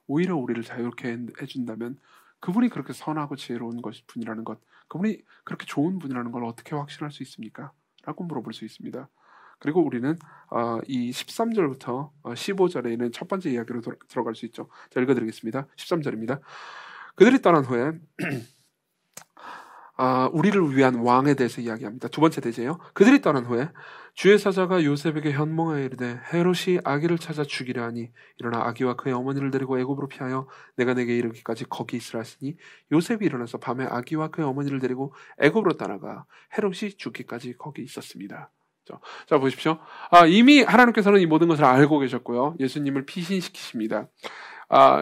오히려 우리를 자유롭게 해준다면, 그분이 그렇게 선하고 지혜로운 분이라는 것, 그분이 그렇게 좋은 분이라는 걸 어떻게 확신할 수 있습니까? 라고 물어볼 수 있습니다. 그리고 우리는 이 13절부터 15절에 있는 첫 번째 이야기로 들어갈 수 있죠. 자, 읽어드리겠습니다. 13절입니다. 그들이 떠난 후에 우리를 위한 왕에 대해서 이야기합니다. 두 번째 대제요. 그들이 떠난 후에 주의 사자가 요셉에게 현몽하여 이르되 헤롯이 아기를 찾아 죽이려 하니 일어나 아기와 그의 어머니를 데리고 애굽으로 피하여 내가 내게 이르기까지 거기 있으라 하시니 요셉이 일어나서 밤에 아기와 그의 어머니를 데리고 애굽으로 따라가 헤롯이 죽기까지 거기 있었습니다. 자, 보십시오. 이미 하나님께서는 이 모든 것을 알고 계셨고요. 예수님을 피신시키십니다.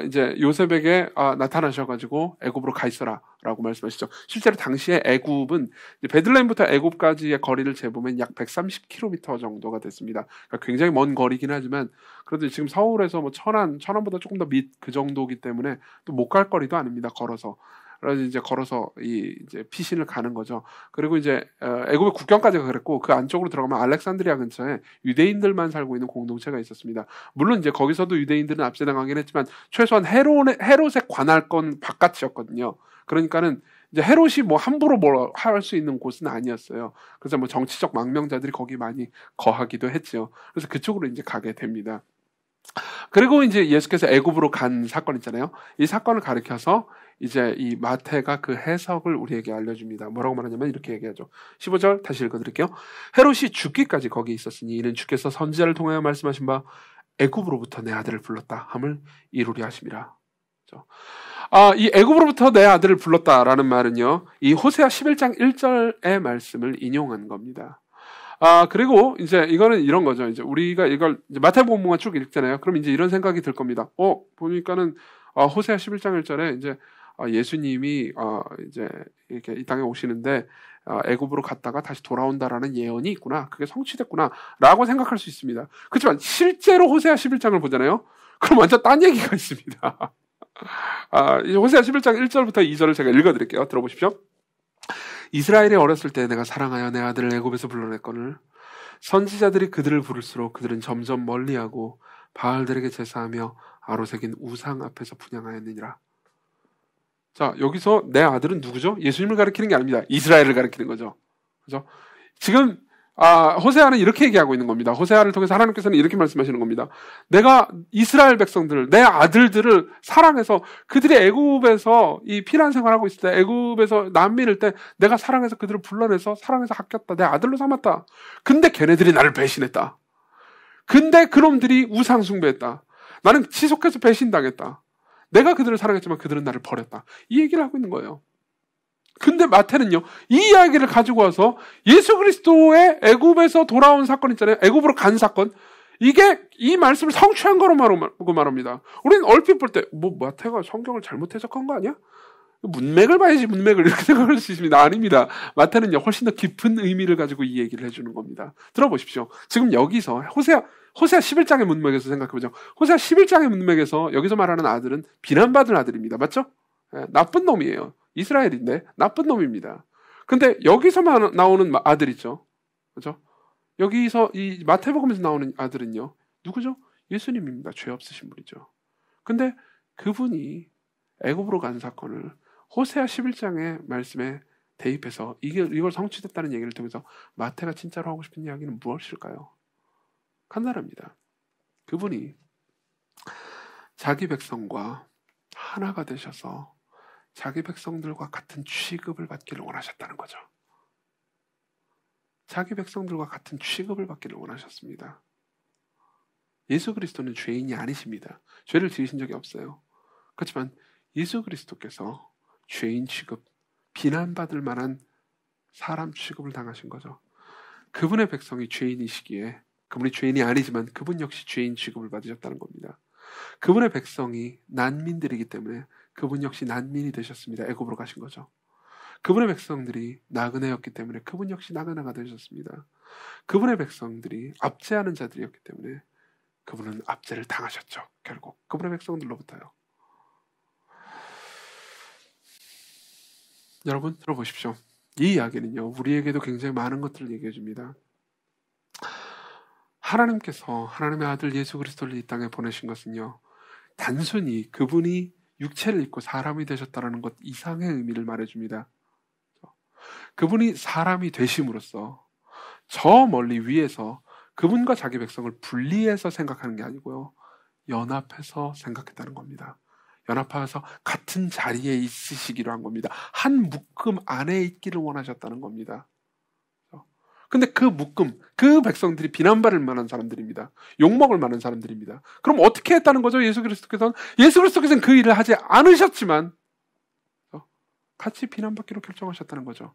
이제 요셉에게 나타나셔가지고 애굽으로 가 있어라 라고 말씀하시죠. 실제로 당시에 애굽은 베들레헴부터 애굽까지의 거리를 재보면 약 130km 정도가 됐습니다. 그러니까 굉장히 먼 거리긴 하지만 그래도 지금 서울에서 뭐 천안보다 조금 더 밑 그 정도이기 때문에 또 못 갈 거리도 아닙니다. 걸어서. 그래서 이제 걸어서 이제 피신을 가는 거죠. 그리고 이제 애굽의 국경까지가 그랬고, 그 안쪽으로 들어가면 알렉산드리아 근처에 유대인들만 살고 있는 공동체가 있었습니다. 물론 이제 거기서도 유대인들은 압제당하긴 했지만 최소한 헤롯의 관할권 바깥이었거든요. 그러니까는 이제 헤롯이 뭐 함부로 뭘 할 수 있는 곳은 아니었어요. 그래서 뭐 정치적 망명자들이 거기 많이 거하기도 했죠. 그래서 그쪽으로 이제 가게 됩니다. 그리고 이제 예수께서 애굽으로 간 사건 있잖아요. 이 사건을 가리켜서 이제 이 마태가 그 해석을 우리에게 알려줍니다. 뭐라고 말하냐면 이렇게 얘기하죠. 15절 다시 읽어드릴게요. 헤롯이 죽기까지 거기 있었으니 이는 주께서 선지자를 통하여 말씀하신 바 애굽으로부터 내 아들을 불렀다 함을 이루려 하심이라. 이 애굽으로부터 내 아들을 불렀다라는 말은요, 이 호세아 11장 1절의 말씀을 인용한 겁니다. 그리고 이제 이거는 이런 거죠. 이제 우리가 이걸 이제 마태복음만 쭉 읽잖아요. 그럼 이제 이런 생각이 들 겁니다. 보니까는 호세아 11장 1절에 이제 예수님이 이제 이렇게 이 땅에 오시는데 애굽으로 갔다가 다시 돌아온다라는 예언이 있구나, 그게 성취됐구나라고 생각할 수 있습니다. 그렇지만 실제로 호세아 11장을 보잖아요. 그럼 완전 딴 얘기가 있습니다. 호세아 11장 1절부터 2절을 제가 읽어드릴게요. 들어보십시오. 이스라엘이 어렸을 때 내가 사랑하여 내 아들을 애굽에서 불러냈거늘 선지자들이 그들을 부를수록 그들은 점점 멀리하고 바알들에게 제사하며 아로새긴 우상 앞에서 분향하였느니라. 자, 여기서 내 아들은 누구죠? 예수님을 가리키는 게 아닙니다. 이스라엘을 가리키는 거죠. 그죠? 지금 호세아는 이렇게 얘기하고 있는 겁니다. 호세아를 통해서 하나님께서는 이렇게 말씀하시는 겁니다. 내가 이스라엘 백성들을, 내 아들들을 사랑해서 그들이 애굽에서 이 피난 생활하고 있을 때, 애굽에서 난민일 때 내가 사랑해서 그들을 불러내서 사랑해서 아꼈다. 내 아들로 삼았다. 근데 걔네들이 나를 배신했다. 근데 그놈들이 우상 숭배했다. 나는 지속해서 배신당했다. 내가 그들을 사랑했지만 그들은 나를 버렸다. 이 얘기를 하고 있는 거예요. 근데 마태는요, 이 이야기를 가지고 와서 예수 그리스도의 애굽에서 돌아온 사건 있잖아요. 애굽으로 간 사건. 이게 이 말씀을 성취한 거로 말합니다. 우리는 얼핏 볼 때 마태가 성경을 잘못 해석한 거 아니야? 문맥을 봐야지, 문맥을, 이렇게 생각할 수 있습니다. 아닙니다. 마태는요, 훨씬 더 깊은 의미를 가지고 이 얘기를 해주는 겁니다. 들어보십시오. 지금 여기서 호세아 11장의 문맥에서 생각해보죠. 호세아 11장의 문맥에서 여기서 말하는 아들은 비난받은 아들입니다. 맞죠? 나쁜 놈이에요. 이스라엘인데 나쁜 놈입니다. 근데 여기서만 나오는 아들 있죠. 그죠? 여기서 이 마태복음에서 나오는 아들은요, 누구죠? 예수님입니다. 죄 없으신 분이죠. 근데 그분이 애굽으로 간 사건을 호세아 11장의 말씀에 대입해서 이걸 성취됐다는 얘기를 통해서 마태가 진짜로 하고 싶은 이야기는 무엇일까요? 간단합니다. 그분이 자기 백성과 하나가 되셔서 자기 백성들과 같은 취급을 받기를 원하셨다는 거죠. 자기 백성들과 같은 취급을 받기를 원하셨습니다. 예수 그리스도는 죄인이 아니십니다. 죄를 지으신 적이 없어요. 그렇지만 예수 그리스도께서 죄인 취급, 비난받을 만한 사람 취급을 당하신 거죠. 그분의 백성이 죄인이시기에, 그분이 죄인이 아니지만 그분 역시 죄인 취급을 받으셨다는 겁니다. 그분의 백성이 난민들이기 때문에 그분 역시 난민이 되셨습니다. 애굽으로 가신 거죠. 그분의 백성들이 나그네였기 때문에 그분 역시 나그네가 되셨습니다. 그분의 백성들이 압제하는 자들이었기 때문에 그분은 압제를 당하셨죠. 결국 그분의 백성들로부터요. 여러분 들어보십시오. 이 이야기는요, 우리에게도 굉장히 많은 것들을 얘기해 줍니다. 하나님께서 하나님의 아들 예수 그리스도를 이 땅에 보내신 것은요, 단순히 그분이 육체를 입고 사람이 되셨다는 것 이상의 의미를 말해줍니다. 그분이 사람이 되심으로써 저 멀리 위에서 그분과 자기 백성을 분리해서 생각하는 게 아니고요, 연합해서 생각했다는 겁니다. 연합해서 같은 자리에 있으시기로 한 겁니다. 한 묶음 안에 있기를 원하셨다는 겁니다. 근데 그 묶음, 그 백성들이 비난받을 만한 사람들입니다. 욕먹을 만한 사람들입니다. 그럼 어떻게 했다는 거죠? 예수 그리스도께서는 그 일을 하지 않으셨지만 같이 비난받기로 결정하셨다는 거죠.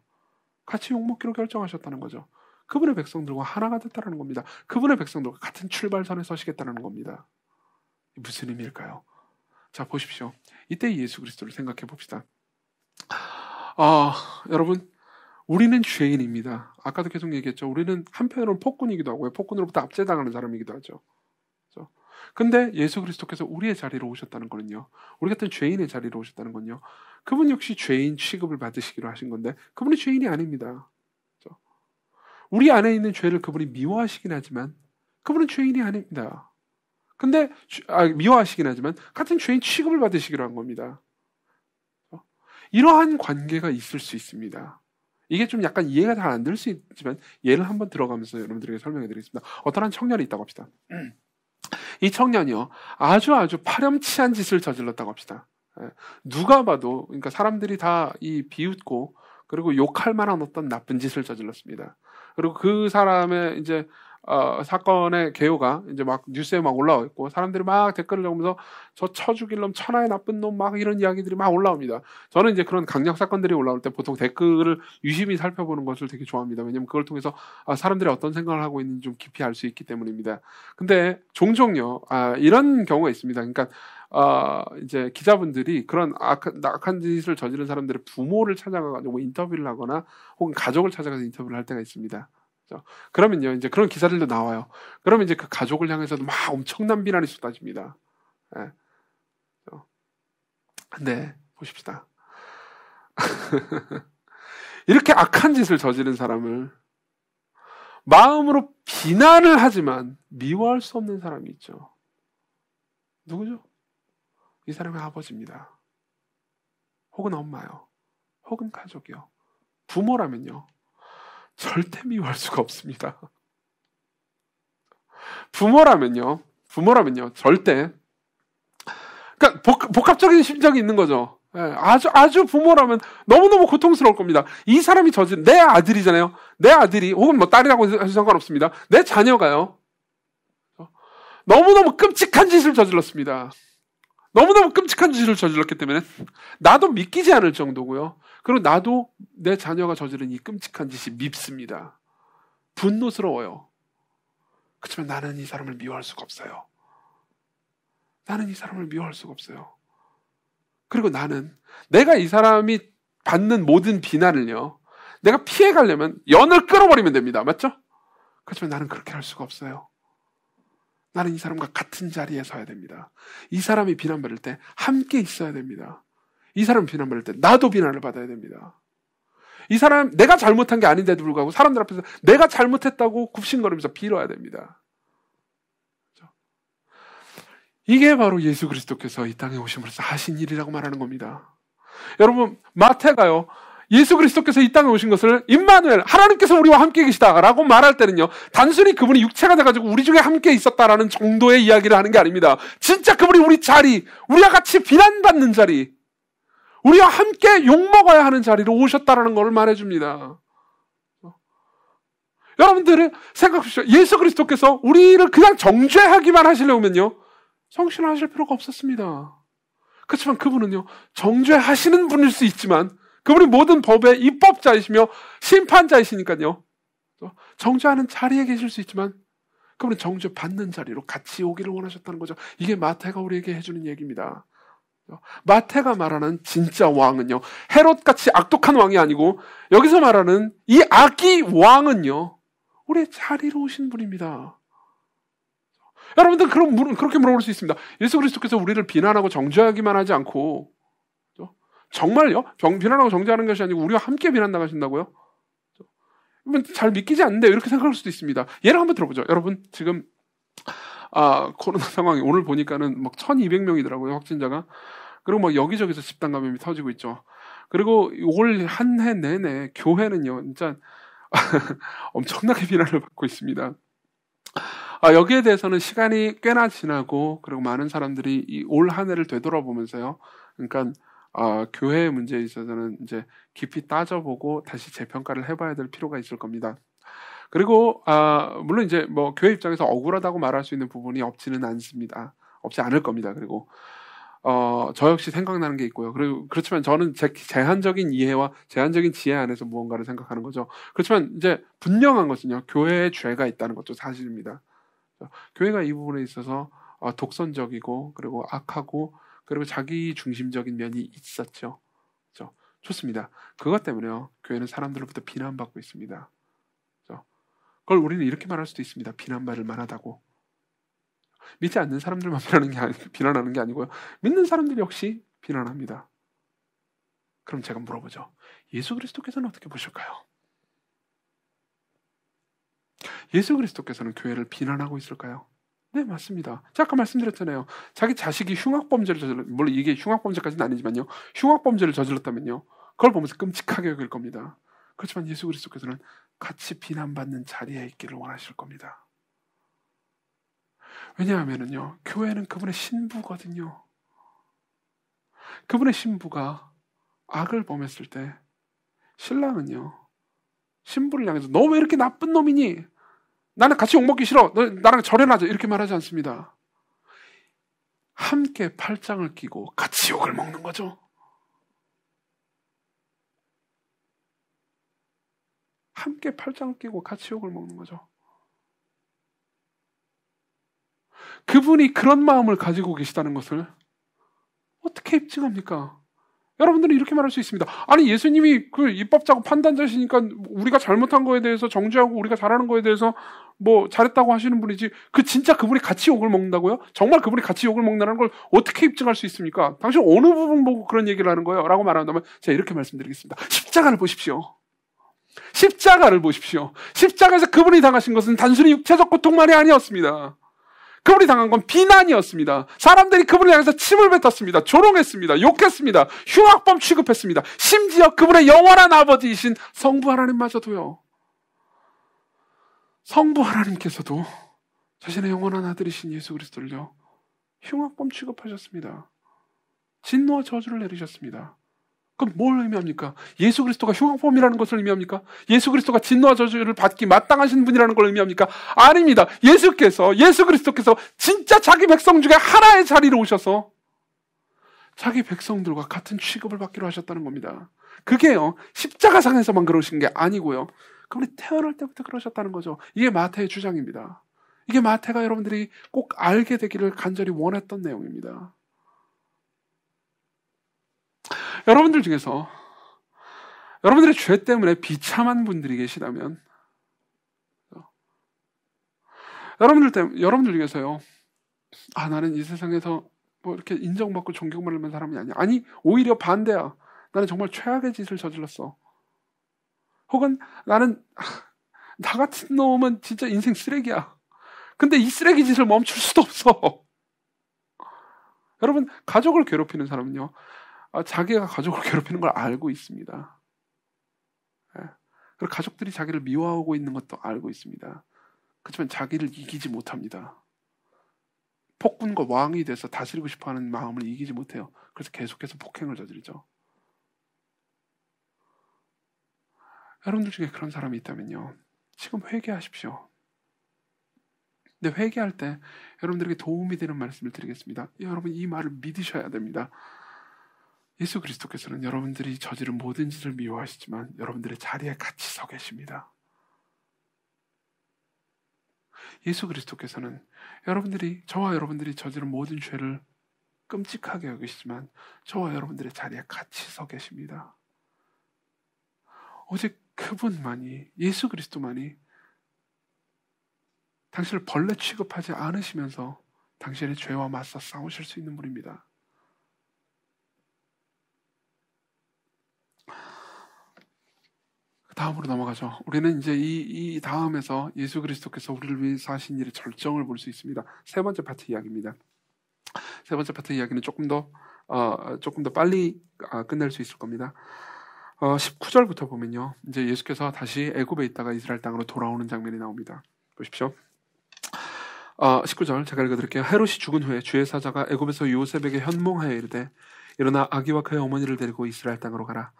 같이 욕먹기로 결정하셨다는 거죠. 그분의 백성들과 하나가 됐다는 겁니다. 그분의 백성들과 같은 출발선에 서시겠다는 겁니다. 무슨 의미일까요? 자, 보십시오. 이때 예수 그리스도를 생각해 봅시다. 여러분, 우리는 죄인입니다. 아까도 계속 얘기했죠. 우리는 한편으로는 폭군이기도 하고요, 폭군으로부터 압제당하는 사람이기도 하죠. 그렇죠? 근데 예수 그리스도께서 우리의 자리로 오셨다는 거는요, 우리 같은 죄인의 자리로 오셨다는 건요, 그분 역시 죄인 취급을 받으시기로 하신 건데 그분이 죄인이 아닙니다. 그렇죠? 우리 안에 있는 죄를 그분이 미워하시긴 하지만 그분은 죄인이 아닙니다. 근데 미워하시긴 하지만 같은 죄인 취급을 받으시기로 한 겁니다. 그렇죠? 이러한 관계가 있을 수 있습니다. 이게 좀 약간 이해가 잘 안 될 수 있지만 예를 한번 들어가면서 여러분들에게 설명해 드리겠습니다. 어떤 한 청년이 있다고 합시다. 이 청년이요, 아주 파렴치한 짓을 저질렀다고 합시다. 누가 봐도, 그러니까 사람들이 다 이 비웃고 그리고 욕할 만한 어떤 나쁜 짓을 저질렀습니다. 그리고 그 사람의 이제 사건의 개요가 이제 막 뉴스에 막 올라와 있고 사람들이 막 댓글을 적으면서 저 쳐죽일 놈, 천하의 나쁜 놈, 막 이런 이야기들이 막 올라옵니다. 저는 이제 그런 강력 사건들이 올라올 때 보통 댓글을 유심히 살펴보는 것을 되게 좋아합니다. 왜냐면 그걸 통해서 사람들이 어떤 생각을 하고 있는지 좀 깊이 알 수 있기 때문입니다. 근데 종종요, 이런 경우가 있습니다. 그러니까 이제 기자분들이 그런 악한 짓을 저지른 사람들의 부모를 찾아가가지고 인터뷰를 하거나 혹은 가족을 찾아가서 인터뷰를 할 때가 있습니다. 그러면요, 이제 그런 기사들도 나와요. 그러면 이제 그 가족을 향해서도 막 엄청난 비난이 쏟아집니다. 네. 근데 보십시다. 이렇게 악한 짓을 저지른 사람을 마음으로 비난을 하지만 미워할 수 없는 사람이 있죠. 누구죠? 이 사람의 아버지입니다. 혹은 엄마요. 혹은 가족이요. 부모라면요. 절대 미워할 수가 없습니다. 부모라면요. 절대. 그러니까 복합적인 심정이 있는 거죠. 예, 아주 부모라면 너무너무 고통스러울 겁니다. 이 사람이 저지른 내 아들이잖아요. 내 아들이 혹은 뭐 딸이라고 해서 상관없습니다. 내 자녀가요. 너무너무 끔찍한 짓을 저질렀습니다. 너무너무 끔찍한 짓을 저질렀기 때문에 나도 믿기지 않을 정도고요. 그리고 나도 내 자녀가 저지른 이 끔찍한 짓이 밉습니다. 분노스러워요. 그렇지만 나는 이 사람을 미워할 수가 없어요. 나는 이 사람을 미워할 수가 없어요. 그리고 나는 내가 이 사람이 받는 모든 비난을요, 내가 피해가려면 연을 끌어버리면 됩니다. 맞죠? 그렇지만 나는 그렇게 할 수가 없어요. 나는 이 사람과 같은 자리에 서야 됩니다. 이 사람이 비난받을 때 함께 있어야 됩니다. 이 사람이 비난받을 때 나도 비난을 받아야 됩니다. 이 사람, 내가 잘못한 게 아닌데도 불구하고 사람들 앞에서 내가 잘못했다고 굽신거리면서 빌어야 됩니다. 그렇죠? 이게 바로 예수 그리스도께서 이 땅에 오심으로써 하신 일이라고 말하는 겁니다. 여러분, 마태가요, 예수 그리스도께서 이 땅에 오신 것을 임마누엘, 하나님께서 우리와 함께 계시다라고 말할 때는요, 단순히 그분이 육체가 돼가지고 우리 중에 함께 있었다라는 정도의 이야기를 하는 게 아닙니다. 진짜 그분이 우리 자리, 우리와 같이 비난받는 자리, 우리와 함께 욕먹어야 하는 자리로 오셨다라는 걸 말해줍니다. 여러분들은 생각하십시오. 예수 그리스도께서 우리를 그냥 정죄하기만 하시려면요, 성신하실 필요가 없었습니다. 그렇지만 그분은요, 정죄하시는 분일 수 있지만 그분이 모든 법의 입법자이시며 심판자이시니까요, 정죄하는 자리에 계실 수 있지만 그분은 정죄받는 자리로 같이 오기를 원하셨다는 거죠. 이게 마태가 우리에게 해주는 얘기입니다. 마태가 말하는 진짜 왕은요, 헤롯같이 악독한 왕이 아니고 여기서 말하는 이 악의 왕은요, 우리의 자리로 오신 분입니다. 여러분들 그렇게 물어볼 수 있습니다. 예수 그리스도께서 우리를 비난하고 정죄하기만 하지 않고, 정말요? 비난하고 정죄하는 것이 아니고 우리와 함께 비난당하신다고요? 잘 믿기지 않는데 이렇게 생각할 수도 있습니다. 예를 한번 들어보죠. 여러분, 지금 코로나 상황이 오늘 보니까는 막 1200명이더라고요, 확진자가. 그리고 막 여기저기서 집단 감염이 터지고 있죠. 그리고 올 한 해 내내 교회는요, 진짜 엄청나게 비난을 받고 있습니다. 여기에 대해서는 시간이 꽤나 지나고, 그리고 많은 사람들이 올 한 해를 되돌아보면서요, 그러니까 교회의 문제에 있어서는 이제 깊이 따져보고 다시 재평가를 해봐야 될 필요가 있을 겁니다. 그리고 물론 이제 뭐 교회 입장에서 억울하다고 말할 수 있는 부분이 없지는 않습니다. 없지 않을 겁니다. 그리고 저 역시 생각나는 게 있고요. 그리고 그렇지만 저는 제 제한적인 이해와 제한적인 지혜 안에서 무언가를 생각하는 거죠. 그렇지만 이제 분명한 것은요, 교회에 죄가 있다는 것도 사실입니다. 교회가 이 부분에 있어서 독선적이고 그리고 악하고 그리고 자기 중심적인 면이 있었죠. 그렇죠? 좋습니다. 그것 때문에요, 교회는 사람들로부터 비난받고 있습니다. 그렇죠? 그걸 우리는 이렇게 말할 수도 있습니다. 비난받을 만하다고. 믿지 않는 사람들만 비난하는 게 아니고요, 믿는 사람들 역시 비난합니다. 그럼 제가 물어보죠. 예수 그리스도께서는 어떻게 보실까요? 예수 그리스도께서는 교회를 비난하고 있을까요? 네, 맞습니다. 제가 아까 말씀드렸잖아요. 자기 자식이 흉악범죄를 물론 이게 흉악범죄까지는 아니지만요, 흉악범죄를 저질렀다면요, 그걸 보면서 끔찍하게 여길 겁니다. 그렇지만 예수 그리스도께서는 같이 비난받는 자리에 있기를 원하실 겁니다. 왜냐하면은요, 교회는 그분의 신부거든요. 그분의 신부가 악을 범했을 때 신랑은요, 신부를 향해서 너 왜 이렇게 나쁜 놈이니? 나는 같이 욕먹기 싫어. 너 나랑 절연하자. 이렇게 말하지 않습니다. 함께 팔짱을 끼고 같이 욕을 먹는 거죠. 함께 팔짱을 끼고 같이 욕을 먹는 거죠. 그분이 그런 마음을 가지고 계시다는 것을 어떻게 입증합니까? 여러분들은 이렇게 말할 수 있습니다. 아니, 예수님이 그 입법자고 판단자시니까 우리가 잘못한 거에 대해서 정죄하고 우리가 잘하는 거에 대해서 뭐 잘했다고 하시는 분이지, 진짜 그분이 같이 욕을 먹는다고요? 정말 그분이 같이 욕을 먹는다는 걸 어떻게 입증할 수 있습니까? 당신 어느 부분 보고 그런 얘기를 하는 거예요? 라고 말한다면 제가 이렇게 말씀드리겠습니다. 십자가를 보십시오. 십자가를 보십시오. 십자가에서 그분이 당하신 것은 단순히 육체적 고통만이 아니었습니다. 그분이 당한 건 비난이었습니다. 사람들이 그분을 향해서 침을 뱉었습니다. 조롱했습니다. 욕했습니다. 흉악범 취급했습니다. 심지어 그분의 영원한 아버지이신 성부 하나님마저도요. 성부 하나님께서도 자신의 영원한 아들이신 예수 그리스도를요, 흉악범 취급하셨습니다. 진노와 저주를 내리셨습니다. 그럼 뭘 의미합니까? 예수 그리스도가 흉악범이라는 것을 의미합니까? 예수 그리스도가 진노와 저주를 받기 마땅하신 분이라는 걸 의미합니까? 아닙니다. 예수 그리스도께서 진짜 자기 백성 중에 하나의 자리로 오셔서 자기 백성들과 같은 취급을 받기로 하셨다는 겁니다. 그게요, 십자가상에서만 그러신 게 아니고요, 그분이 태어날 때부터 그러셨다는 거죠. 이게 마태의 주장입니다. 이게 마태가 여러분들이 꼭 알게 되기를 간절히 원했던 내용입니다. 여러분들 중에서 여러분들의 죄 때문에 비참한 분들이 계시다면, 여러분들 중에서요, 나는 이 세상에서 뭐 이렇게 인정받고 존경받는 사람이 아니야. 아니, 오히려 반대야. 나는 정말 최악의 짓을 저질렀어. 혹은 나는 나 같은 놈은 진짜 인생 쓰레기야. 근데 이 쓰레기 짓을 멈출 수도 없어. 여러분, 가족을 괴롭히는 사람은요, 자기가 가족을 괴롭히는 걸 알고 있습니다. 그리고 가족들이 자기를 미워하고 있는 것도 알고 있습니다. 그렇지만 자기를 이기지 못합니다. 폭군과 왕이 돼서 다스리고 싶어하는 마음을 이기지 못해요. 그래서 계속해서 폭행을 저지르죠. 여러분들 중에 그런 사람이 있다면요, 지금 회개하십시오. 근데 회개할 때 여러분들에게 도움이 되는 말씀을 드리겠습니다. 여러분, 이 말을 믿으셔야 됩니다. 예수 그리스도께서는 여러분들이 저지른 모든 짓을 미워하시지만 여러분들의 자리에 같이 서 계십니다. 예수 그리스도께서는 저와 여러분들이 저지른 모든 죄를 끔찍하게 여기시지만 저와 여러분들의 자리에 같이 서 계십니다. 오직 그분만이, 예수 그리스도만이 당신을 벌레 취급하지 않으시면서 당신의 죄와 맞서 싸우실 수 있는 분입니다. 다음으로 넘어가죠. 우리는 이제 이 다음에서 예수 그리스도께서 우리를 위해서 하신 일의 절정을 볼 수 있습니다. 세 번째 파트 이야기입니다. 세 번째 파트 이야기는 조금 더 빨리 끝낼 수 있을 겁니다. 19절부터 보면요, 이제 예수께서 다시 애굽에 있다가 이스라엘 땅으로 돌아오는 장면이 나옵니다. 보십시오. 19절 제가 읽어드릴게요. 헤롯이 죽은 후에 주의 사자가 애굽에서 요셉에게 현몽하여 이르되, 일어나 아기와 그의 어머니를 데리고 이스라엘 땅으로 가라.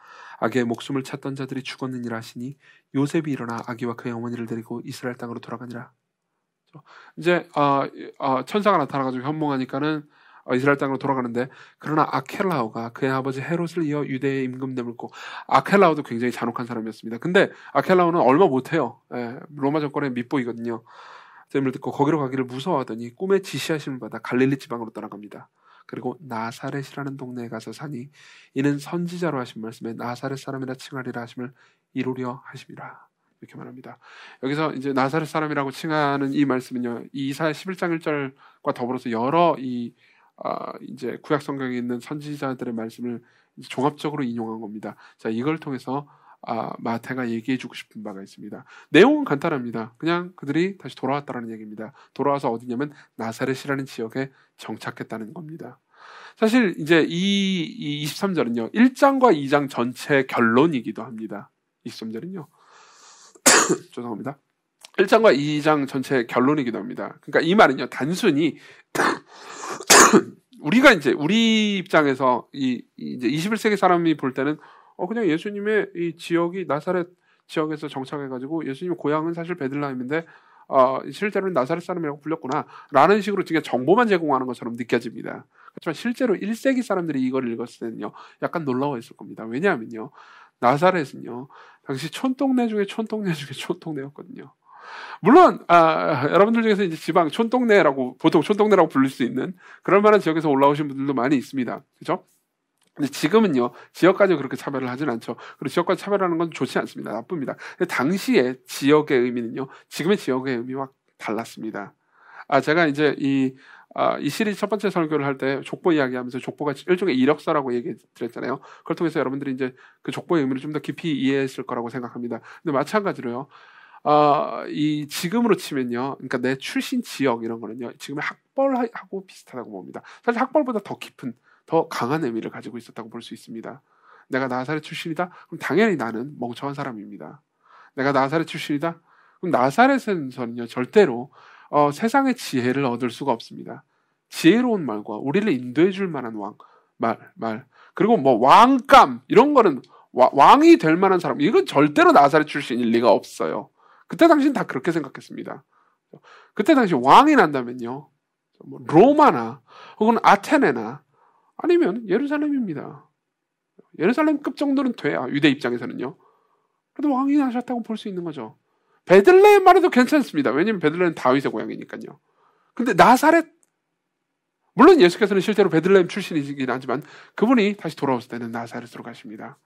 아기의 목숨을 찾던 자들이 죽었느니라 하시니 요셉이 일어나 아기와 그의 어머니를 데리고 이스라엘 땅으로 돌아가니라. 이제 천사가 나타나가지고 현몽하니까는 이스라엘 땅으로 돌아가는데, 그러나 아켈라오가 그의 아버지 헤롯을 이어 유대에 임금됨을 묻고, 아켈라오도 굉장히 잔혹한 사람이었습니다. 근데 아켈라오는 얼마 못해요. 로마 정권의 밑보이거든요. 셈을 듣고 거기로 가기를 무서워하더니 꿈에 지시하심을 받아 갈릴리 지방으로 떠나갑니다. 그리고 나사렛이라는 동네에 가서 사니 이는 선지자로 하신 말씀에 나사렛 사람이라 칭하리라 하심을 이루려 하심이라. 이렇게 말합니다. 여기서 이제 나사렛 사람이라고 칭하는 이 말씀은요, 이 이사야 11장 1절과 더불어서 여러 이제 구약 성경에 있는 선지자들의 말씀을 종합적으로 인용한 겁니다. 자, 이걸 통해서 마태가 얘기해주고 싶은 바가 있습니다. 내용은 간단합니다. 그냥 그들이 다시 돌아왔다라는 얘기입니다. 돌아와서 어디냐면 나사렛이라는 지역에 정착했다는 겁니다. 사실 이제 이 23절은요, 1장과 2장 전체 결론이기도 합니다. 23절은요. 죄송합니다. 1장과 2장 전체 결론이기도 합니다. 그러니까 이 말은요, 단순히 우리가 이제 우리 입장에서 이제 21세기 사람이 볼 때는 그냥 예수님의 이 지역이 나사렛 지역에서 정착해가지고 예수님의 고향은 사실 베들레헴인데 실제로는 나사렛 사람이라고 불렸구나 라는 식으로 그냥 정보만 제공하는 것처럼 느껴집니다. 그렇지만 실제로 1세기 사람들이 이걸 읽었을 때는요, 약간 놀라워했을 겁니다. 왜냐하면요, 나사렛은요 당시 촌동네 중에 촌동네였거든요. 물론 여러분들 중에서 이제 지방 촌동네라고 보통 촌동네라고 부를 수 있는 그럴 만한 지역에서 올라오신 분들도 많이 있습니다. 그렇죠? 근데 지금은요, 지역까지 그렇게 차별을 하진 않죠. 그리고 지역까지 차별하는 건 좋지 않습니다. 나쁩니다. 근데 당시에 지역의 의미는요, 지금의 지역의 의미와 달랐습니다. 제가 이제 이 시리즈 첫 번째 설교를 할 때 족보 이야기하면서 족보가 일종의 이력서라고 얘기 드렸잖아요. 그걸 통해서 여러분들이 이제 그 족보의 의미를 좀 더 깊이 이해했을 거라고 생각합니다. 근데 마찬가지로요, 이 지금으로 치면요, 그러니까 내 출신 지역 이런 거는요, 지금의 학벌하고 비슷하다고 봅니다. 사실 학벌보다 더 깊은, 더 강한 의미를 가지고 있었다고 볼 수 있습니다. 내가 나사렛 출신이다? 그럼 당연히 나는 멍청한 사람입니다. 내가 나사렛 출신이다? 그럼 나사렛에서는요, 절대로 세상의 지혜를 얻을 수가 없습니다. 지혜로운 말과 우리를 인도해 줄 만한 말. 그리고 뭐 왕감 이런 거는 왕이 될 만한 사람, 이건 절대로 나사렛 출신일 리가 없어요. 그때 당시는 다 그렇게 생각했습니다. 그때 당시 왕이 난다면요, 뭐 로마나 혹은 아테네나 아니면 예루살렘입니다. 예루살렘급 정도는 돼야 유대 입장에서는요. 그래도 왕이 나셨다고 볼 수 있는 거죠. 베들레헴만 해도 괜찮습니다. 왜냐하면 베들레헴은 다윗의 고향이니까요. 근데 나사렛, 물론 예수께서는 실제로 베들레헴 출신이긴 하지만 그분이 다시 돌아오실 때는 나사렛으로 가십니다.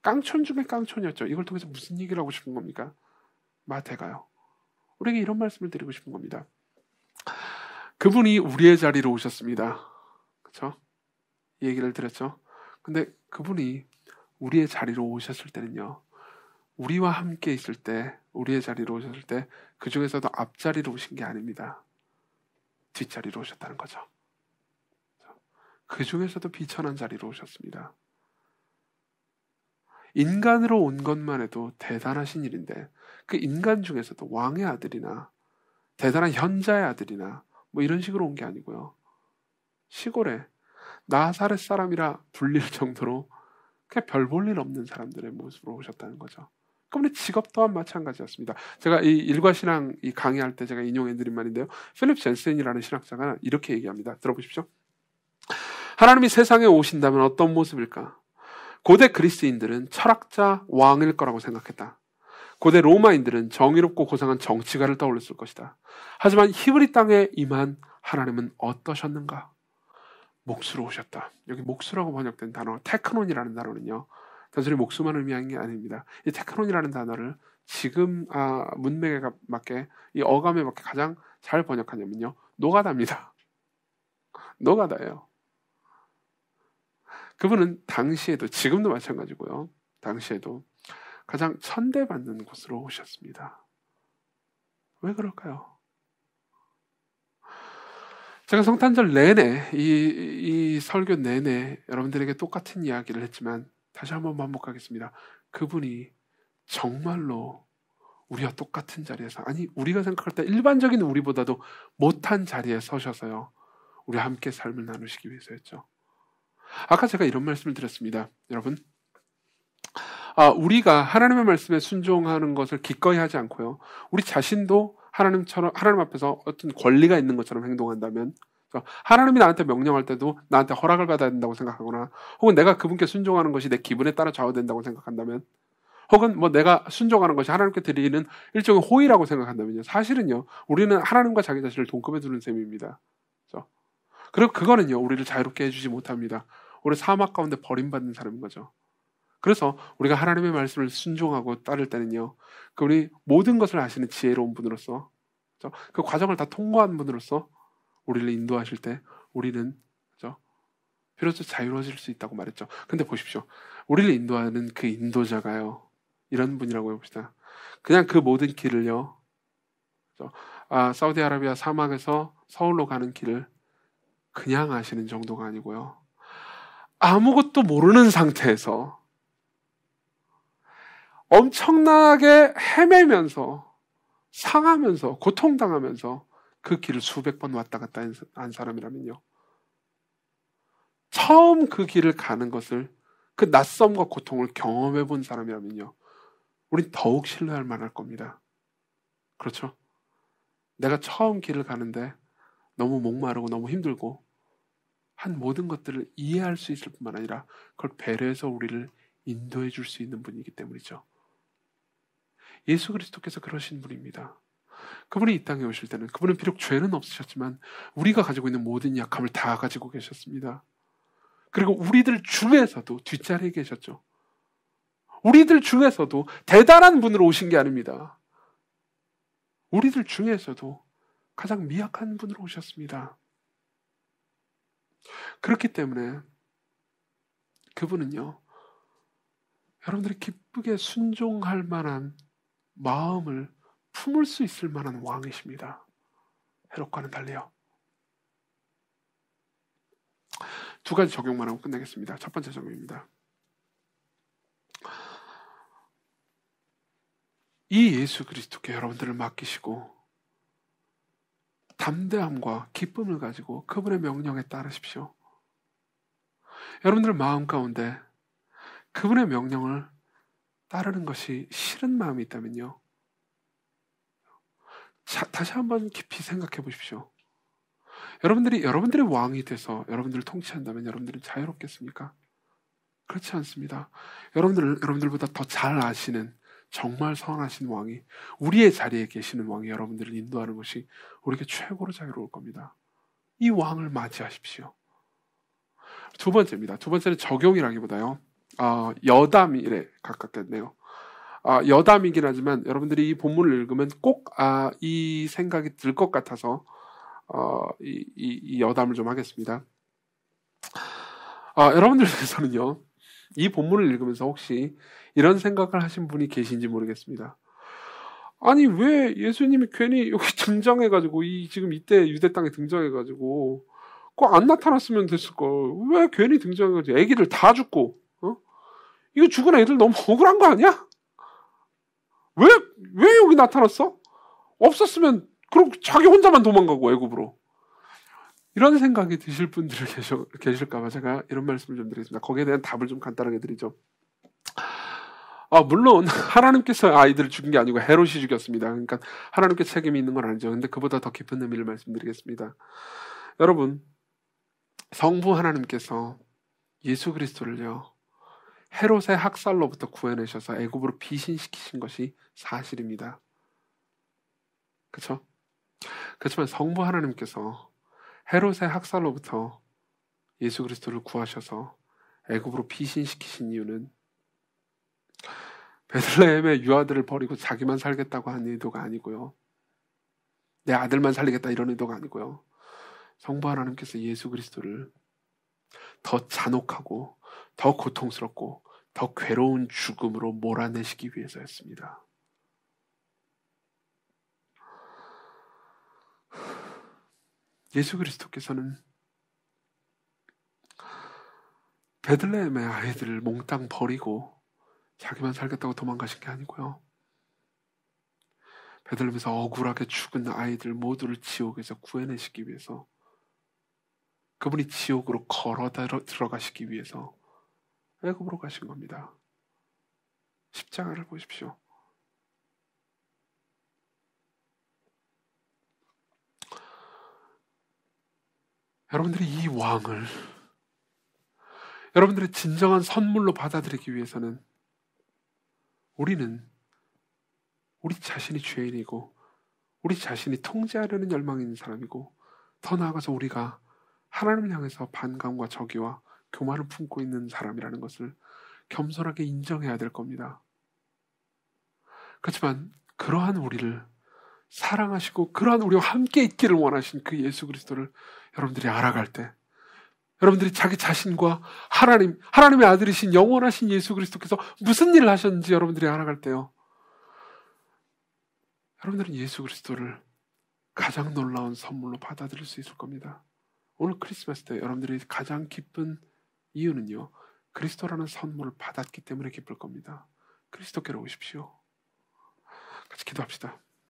깡촌 중에 깡촌이었죠. 이걸 통해서 무슨 얘기를 하고 싶은 겁니까? 마태가요. 우리에게 이런 말씀을 드리고 싶은 겁니다. 그분이 우리의 자리로 오셨습니다. 그렇죠? 이 얘기를 드렸죠. 근데 그분이 우리의 자리로 오셨을 때는요, 우리와 함께 있을 때, 우리의 자리로 오셨을 때 그 중에서도 앞자리로 오신 게 아닙니다. 뒷자리로 오셨다는 거죠. 그 중에서도 비천한 자리로 오셨습니다. 인간으로 온 것만 해도 대단하신 일인데, 그 인간 중에서도 왕의 아들이나 대단한 현자의 아들이나 뭐 이런 식으로 온 게 아니고요, 시골에 나사렛 사람이라 불릴 정도로 그냥 별 볼 일 없는 사람들의 모습으로 오셨다는 거죠. 그분의 직업 또한 마찬가지였습니다. 제가 이 일과 신앙 이 강의할 때 제가 인용해드린 말인데요, 필립 젠센이라는 신학자가 이렇게 얘기합니다. 들어보십시오. 하나님이 세상에 오신다면 어떤 모습일까? 고대 그리스인들은 철학자, 왕일 거라고 생각했다. 고대 로마인들은 정의롭고 고상한 정치가를 떠올렸을 것이다. 하지만 히브리 땅에 임한 하나님은 어떠셨는가? 목수로 오셨다. 여기 목수라고 번역된 단어 테크논이라는 단어는요, 단순히 목수만 의미하는 게 아닙니다. 이 테크논이라는 단어를 지금 문맥에 맞게, 이 어감에 맞게 가장 잘 번역하냐면요, 노가다입니다. 노가다예요. 그분은 당시에도, 지금도 마찬가지고요, 당시에도 가장 천대받는 곳으로 오셨습니다. 왜 그럴까요? 제가 성탄절 내내, 이 설교 내내 여러분들에게 똑같은 이야기를 했지만 다시 한번 반복하겠습니다. 그분이 정말로 우리와 똑같은 자리에서, 아니 우리가 생각할 때 일반적인 우리보다도 못한 자리에 서셔서요, 우리와 함께 삶을 나누시기 위해서였죠. 아까 제가 이런 말씀을 드렸습니다. 여러분, 우리가 하나님의 말씀에 순종하는 것을 기꺼이 하지 않고요, 우리 자신도 하나님 앞에서 어떤 권리가 있는 것처럼 행동한다면, 하나님이 나한테 명령할 때도 나한테 허락을 받아야 된다고 생각하거나, 혹은 내가 그분께 순종하는 것이 내 기분에 따라 좌우된다고 생각한다면, 혹은 뭐 내가 순종하는 것이 하나님께 드리는 일종의 호의라고 생각한다면요, 사실은요, 우리는 하나님과 자기 자신을 동급해 두는 셈입니다. 그리고 그거는요, 우리를 자유롭게 해주지 못합니다. 우리 사막 가운데 버림받는 사람인 거죠. 그래서 우리가 하나님의 말씀을 순종하고 따를 때는요, 그분이 모든 것을 아시는 지혜로운 분으로서, 그 과정을 다 통과한 분으로서 우리를 인도하실 때 우리는 비로소 자유로워질 수 있다고 말했죠. 근데 보십시오, 우리를 인도하는 그 인도자가요, 이런 분이라고 해봅시다. 그냥 그 모든 길을요, 사우디아라비아 사막에서 서울로 가는 길을 그냥 아시는 정도가 아니고요, 아무것도 모르는 상태에서 엄청나게 헤매면서 상하면서 고통당하면서 그 길을 수백 번 왔다 갔다 한 사람이라면요, 처음 그 길을 가는 것을, 그 낯섦과 고통을 경험해 본 사람이라면요, 우린 더욱 신뢰할 만할 겁니다. 그렇죠? 내가 처음 길을 가는데 너무 목마르고 너무 힘들고 한 모든 것들을 이해할 수 있을 뿐만 아니라 그걸 배려해서 우리를 인도해 줄 수 있는 분이기 때문이죠. 예수 그리스도께서 그러신 분입니다. 그분이 이 땅에 오실 때는 그분은 비록 죄는 없으셨지만 우리가 가지고 있는 모든 약함을 다 가지고 계셨습니다. 그리고 우리들 중에서도 뒷자리에 계셨죠. 우리들 중에서도 대단한 분으로 오신 게 아닙니다. 우리들 중에서도 가장 미약한 분으로 오셨습니다. 그렇기 때문에 그분은요, 여러분들이 기쁘게 순종할 만한 마음을 품을 수 있을 만한 왕이십니다. 헤롯과는 달리요. 두 가지 적용만 하고 끝내겠습니다. 첫 번째 적용입니다. 이 예수 그리스도께 여러분들을 맡기시고 담대함과 기쁨을 가지고 그분의 명령에 따르십시오. 여러분들 마음 가운데 그분의 명령을 따르는 것이 싫은 마음이 있다면요, 다시 한번 깊이 생각해 보십시오. 여러분들이 왕이 돼서 여러분들을 통치한다면 여러분들은 자유롭겠습니까? 그렇지 않습니다. 여러분들보다 더 잘 아시는 정말 선하신 왕이, 우리의 자리에 계시는 왕이 여러분들을 인도하는 것이 우리에게 최고로 자유로울 겁니다. 이 왕을 맞이하십시오. 두 번째입니다. 두 번째는 적용이라기보다요, 여담일에 가깝겠네요. 여담이긴 하지만 여러분들이 이 본문을 읽으면 꼭 이 생각이 들 것 같아서 이 여담을 좀 하겠습니다. 여러분들 중에서는요, 이 본문을 읽으면서 혹시 이런 생각을 하신 분이 계신지 모르겠습니다. 아니, 왜 예수님이 괜히 여기 등장해가지고, 지금 이때 유대 땅에 등장해가지고, 그거 안 나타났으면 됐을걸. 왜 괜히 등장해가지고, 애기들 다 죽고, 이거 죽은 애들 너무 억울한 거 아니야? 왜 여기 나타났어? 없었으면, 그럼 자기 혼자만 도망가고, 애굽으로. 이런 생각이 드실 분들이 계실까봐 제가 이런 말씀을 좀 드리겠습니다. 거기에 대한 답을 좀 간단하게 드리죠. 물론 하나님께서 아이들을 죽인 게 아니고 헤롯이 죽였습니다. 그러니까 하나님께 책임이 있는 건 아니죠. 근데 그보다 더 깊은 의미를 말씀드리겠습니다. 여러분, 성부 하나님께서 예수 그리스도를요, 헤롯의 학살로부터 구해내셔서 애굽으로 피신시키신 것이 사실입니다. 그렇죠? 그렇지만 성부 하나님께서 헤롯의 학살로부터 예수 그리스도를 구하셔서 애굽으로 피신시키신 이유는 베들레헴의 유아들을 버리고 자기만 살겠다고 한 의도가 아니고요, 내 아들만 살리겠다 이런 의도가 아니고요, 성부 하나님께서 예수 그리스도를 더 잔혹하고 더 고통스럽고 더 괴로운 죽음으로 몰아내시기 위해서였습니다. 예수 그리스도께서는 베들레헴의 아이들을 몽땅 버리고 자기만 살겠다고 도망가신 게 아니고요, 베들레헴에서 억울하게 죽은 아이들 모두를 지옥에서 구해내시기 위해서, 그분이 지옥으로 걸어 들어가시기 위해서 애굽으로 가신 겁니다. 십자가를 보십시오. 여러분들이 이 왕을 여러분들의 진정한 선물로 받아들이기 위해서는 우리는 우리 자신이 죄인이고 우리 자신이 통제하려는 열망이 있는 사람이고, 더 나아가서 우리가 하나님을 향해서 반감과 적의와 교만을 품고 있는 사람이라는 것을 겸손하게 인정해야 될 겁니다. 그렇지만 그러한 우리를 사랑하시고 그러한 우리와 함께 있기를 원하신 그 예수 그리스도를 여러분들이 알아갈 때, 여러분들이 자기 자신과 하나님의 아들이신 영원하신 예수 그리스도께서 무슨 일을 하셨는지 여러분들이 알아갈 때요, 여러분들은 예수 그리스도를 가장 놀라운 선물로 받아들일 수 있을 겁니다. 오늘 크리스마스 때 여러분들이 가장 기쁜 이유는요, 그리스도라는 선물을 받았기 때문에 기쁠 겁니다. 그리스도께로 오십시오. 같이 기도합시다.